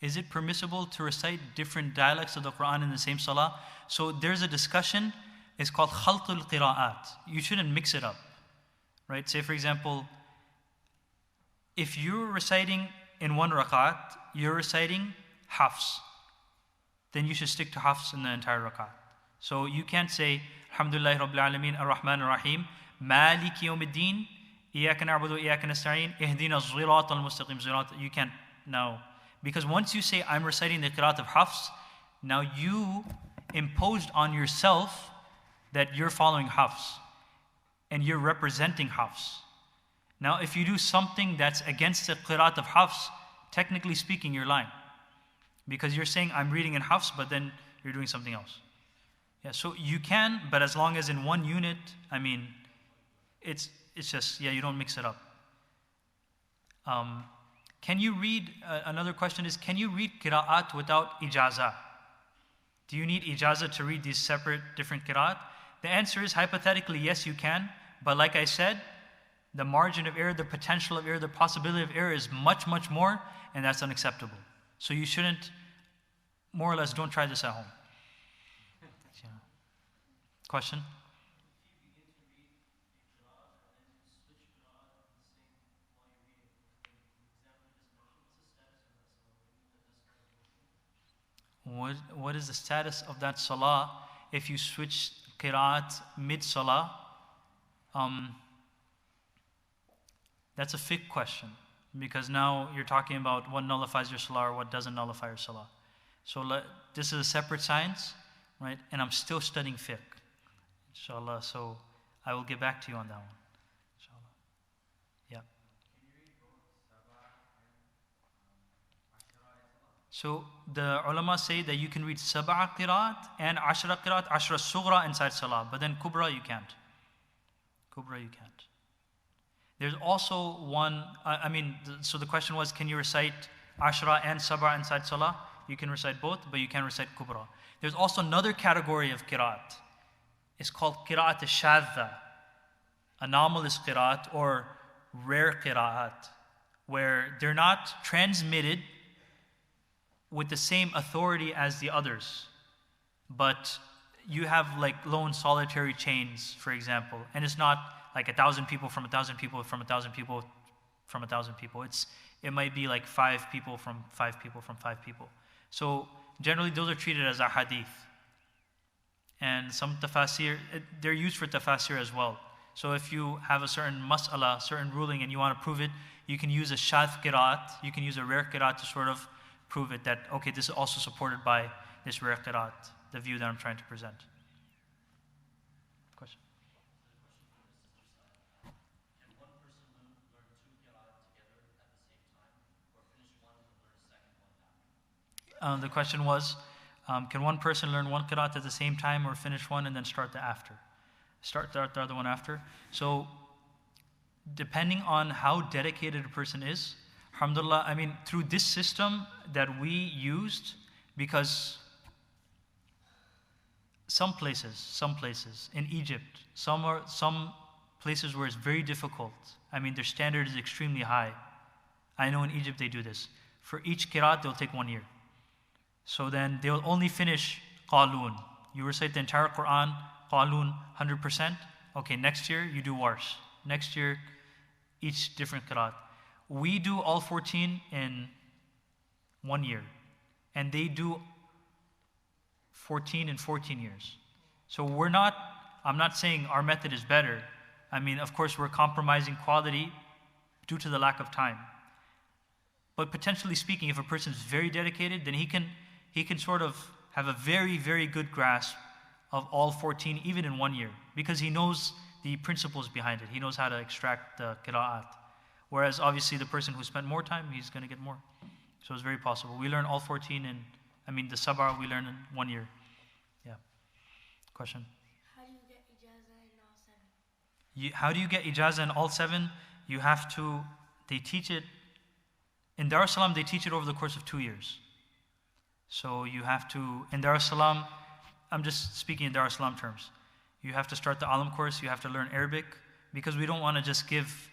Is it permissible to recite different dialects of the Quran in the same salah? So there's a discussion, it's called khaltul qira'at. You shouldn't mix it up, right? Say for example, if you're reciting in one rak'at, you're reciting hafs, then you should stick to hafs in the entire rak'at. So you can't say, Alhamdulillahi Rabbil Alameen Ar-Rahman Ar-Rahim, Maliki Yawmiddin, Iyyaka na'budu wa iyyaka nasta'in, Ihdinas siratal mustaqim sirat. You can't now. Because once you say, I'm reciting the qira'at of hafs, now you imposed on yourself that you're following hafs and you're representing hafs. Now, if you do something that's against the qira'at of hafs, technically speaking, you're lying. Because you're saying, I'm reading in hafs, but then you're doing something else. Yeah, so you can, but as long as in one unit, I mean, it's just, yeah, you don't mix it up. Can you read, another question is, can you read Qira'at without ijazah? Do you need ijazah to read these separate different Qira'at? The answer is, hypothetically, yes, you can. But like I said, the margin of error, the potential of error, the possibility of error is much, much more, and that's unacceptable. So you shouldn't, more or less, don't try this at home. Yeah. Question? What is the status of that salah if you switch qira'at mid-salah? That's a fiqh question, because now you're talking about what nullifies your salah or what doesn't nullify your salah. So this is a separate science, right? And I'm still studying fiqh, inshallah. So I will get back to you on that one, inshallah. Yeah. So the ulama say that you can read sab'a qira'at and ashra qira'at, ashra sughra inside salah, but then kubra you can't. Kubra you can't. There's also one, so the question was, can you recite ashra and sab'a inside salah? You can recite both, but you can't recite kubra. There's also another category of qira'at. It's called qira'at al-shadha, anomalous qira'at or rare qira'at, where they're not transmitted with the same authority as the others, but you have like lone solitary chains, for example, and it's not like 1,000 people from 1,000 people from 1,000 people from 1,000 people. It might be like 5 people from 5 people from 5 people. So generally those are treated as ahadith. And some tafasir, they're used for tafasir as well. So if you have a certain mas'ala, certain ruling, and you want to prove it, you can use a shadh qira'at, you can use a rare qira'at to sort of prove it that, okay, this is also supported by this rare qira'at, the view that I'm trying to present. Question? Can one person learn 2 qira'at together at the same time, or finish one and learn a second one after? The question was, can one person learn one qira'at at the same time or finish one and then start the after? Start the other one after. So depending on how dedicated a person is, alhamdulillah, I mean, through this system that we used, because some places in Egypt, some places where it's very difficult. I mean, their standard is extremely high. I know in Egypt they do this. For each qira'at, they'll take 1 year. So then they'll only finish qalun. You recite the entire Quran, qalun 100%. Okay, next year you do warsh. Next year, each different qira'at. We do all 14 in 1 year, and they do 14 in 14 years. So I'm not saying our method is better. I mean, of course, we're compromising quality due to the lack of time. But potentially speaking, if a person is very dedicated, then he can sort of have a very, very good grasp of all 14, even in 1 year, because he knows the principles behind it. He knows how to extract the qira'at. Whereas obviously the person who spent more time, he's going to get more. So it's very possible. We learn all 14 the sab'a we learn in 1 year. Yeah. Question? How do you get ijazah in all 7? How do you get ijazah in all 7? You have to, they teach it, in Dar es Salaam they teach it over the course of 2 years. So you have to, in Dar es Salaam, I'm just speaking in Dar es Salaam terms. You have to start the alim course, you have to learn Arabic, because we don't want to just give,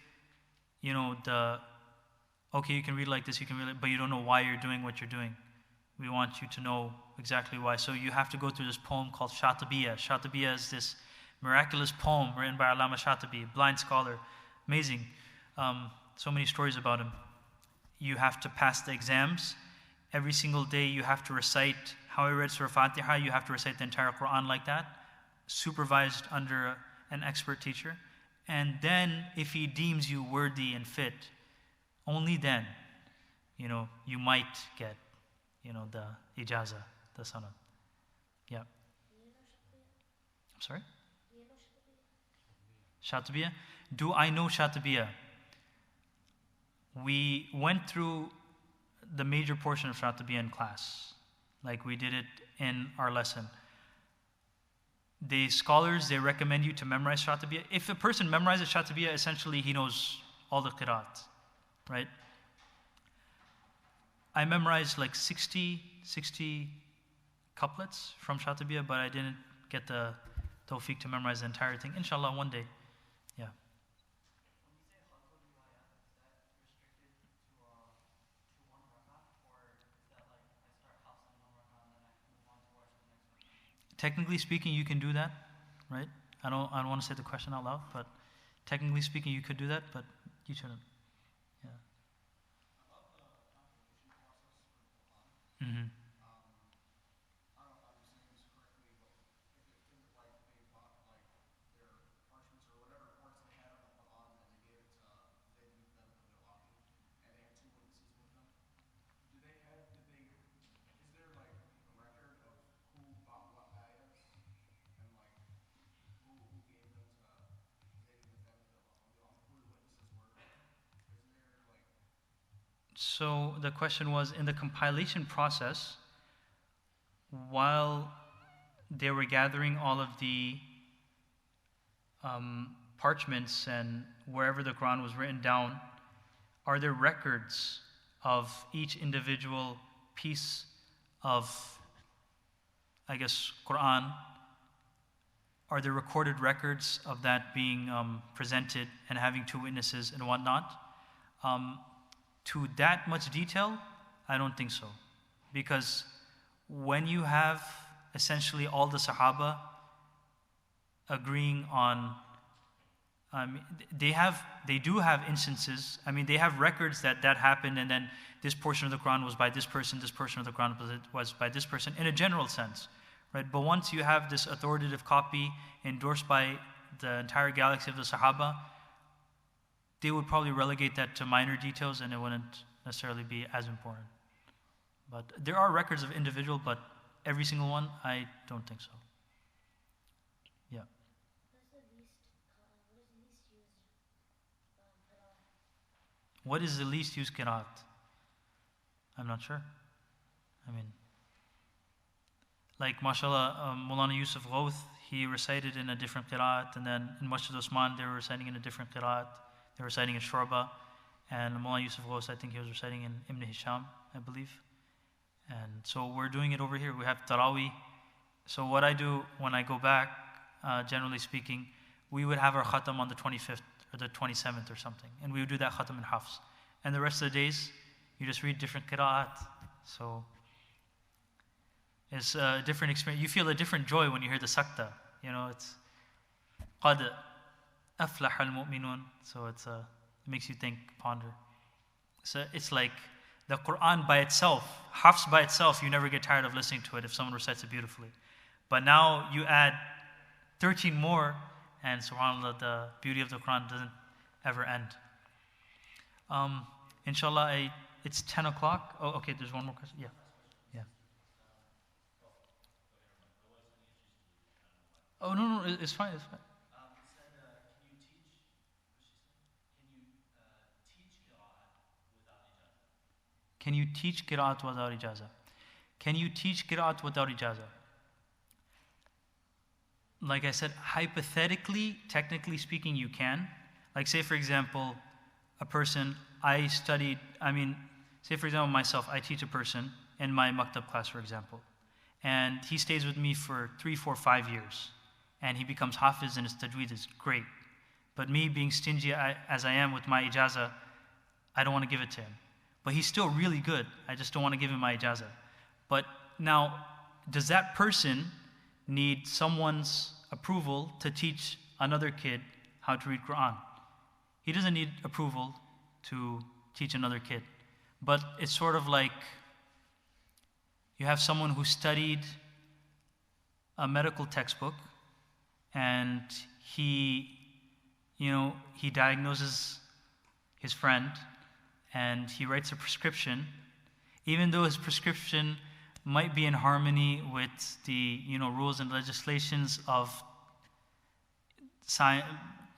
okay, you can read like this, you can read it, but you don't know why you're doing what you're doing. We want you to know exactly why. So you have to go through this poem called Shatibiya. Shatibiya is this miraculous poem written by Allama Shatibi, blind scholar, amazing. So many stories about him. You have to pass the exams. Every single day you have to recite how I read Surah Fatiha, you have to recite the entire Quran like that, supervised under an expert teacher. And then if he deems you worthy and fit, only then, you might get, the ijazah, the sanad. Yeah. I'm sorry? Shatibiya? Do I know Shatibiya? We went through the major portion of Shatibiya in class. Like we did it in our lesson. the scholars, they recommend you to memorize Shatibiya. If a person memorizes Shatibiya, essentially he knows all the Qira'at, right? I memorized like 60 couplets from Shatibiya, but I didn't get the tawfiq to memorize the entire thing. Inshallah, one day. Yeah. When you say Hazrat Riwayat, is that restricted to one rak'ah, or is that like I start Hafs in one rak'ah and then I move on to Warsh in the next rak'ah? Technically speaking, you can do that, right? I don't want to say the question out loud, but technically speaking, you could do that, but you shouldn't. Yeah. I love the compilation process for the Quran. Mm-hmm. I don't know if I'm saying this correctly, but if you think of like they bought like their parchments or whatever reports they had on the Quran and they gave it to Zayd ibn Thabit al-Iraqi and they had two witnesses with them, is there like a record of who bought what ayahs and like who gave them to Zayd ibn Thabit al-Iraqi, who the witnesses were? Is there like So the question was, in the compilation process, while they were gathering all of the parchments and wherever the Quran was written down, are there records of each individual piece of, I guess, Quran? Are there recorded records of that being presented and having two witnesses and whatnot? To that much detail, I don't think so. Because when you have essentially all the Sahaba agreeing on, they do have instances, they have records that happened and then this portion of the Quran was by this person, this portion of the Quran was by this person, in a general sense, right? But once you have this authoritative copy endorsed by the entire galaxy of the Sahaba, they would probably relegate that to minor details and it wouldn't necessarily be as important. But there are records of individual, but every single one, I don't think so. Yeah. What is the least used qira'at? I'm not sure. Like mashallah, Mawlana Yusuf Ghawth, he recited in a different qira'at, and then in Masjid Osman, they were reciting in a different qira'at. They were reciting in Shurba, and Mawlana Yusuf Ghawth, I think he was reciting in Ibn Hisham, I believe. And so we're doing it over here. We have Taraweeh. So what I do when I go back, generally speaking, we would have our khatam on the 25th or the 27th or something. And we would do that khatam in Hafs. And the rest of the days, you just read different qira'at. So it's a different experience. You feel a different joy when you hear the sakta. It's قَدْ أَفْلَحَ الْمُؤْمِنُونَ. So it makes you think, ponder. So it's like the Quran by itself, Hafs by itself, you never get tired of listening to it if someone recites it beautifully. But now you add 13 more, and subhanAllah, the beauty of the Quran doesn't ever end. Inshallah, it's 10 o'clock. Oh, okay, there's one more question. Yeah. Oh, no, it's fine, it's fine. Can you teach Qira'at without ijazah? Can you teach Qira'at without ijazah? Like I said, hypothetically, technically speaking, you can. Like say for example, a person, say for example myself, I teach a person in my maktab class, for example. And he stays with me for 3, 4, 5 years. And he becomes hafiz and his tajweed is great. But me being stingy as I am with my ijazah, I don't want to give it to him. But he's still really good. I just don't want to give him my ijazah. But now, does that person need someone's approval to teach another kid how to read Quran? He doesn't need approval to teach another kid. But it's sort of like you have someone who studied a medical textbook and he diagnoses his friend and he writes a prescription, even though his prescription might be in harmony with the rules and legislations of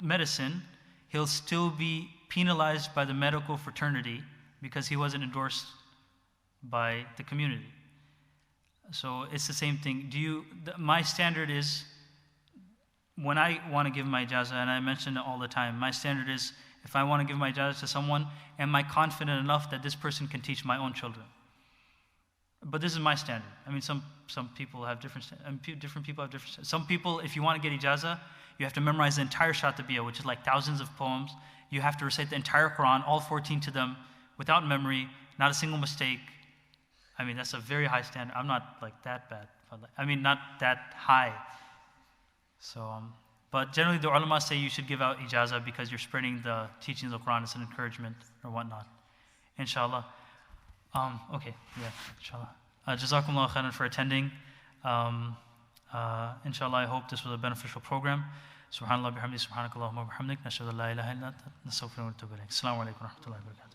medicine, he'll still be penalized by the medical fraternity because he wasn't endorsed by the community. So it's the same thing. My standard is when I want to give my ijazah, and I mention it all the time, my standard is if I want to give my ijazah to someone, am I confident enough that this person can teach my own children? But this is my standard. I mean, some people have different people have different. Some people, if you want to get ijazah, you have to memorize the entire Shatibiya, which is like thousands of poems. You have to recite the entire Quran, all 14 to them, without memory, not a single mistake. I mean, that's a very high standard. I'm not like that bad. I mean, not that high. So, but generally the ulama say you should give out ijazah because you're spreading the teachings of the Quran as an encouragement or whatnot. Inshallah. Okay, yeah, inshallah. Jazakumullahu Khairun for attending. Inshallah, I hope this was a beneficial program. Subhanallah bihamdi, subhanakallahumma bihamdik, nashhadu an la ilaha illa anta, nastaghfiruka wa natubu ilayk. Assalamu alaikum wa rahmatullahi wa barakatuh.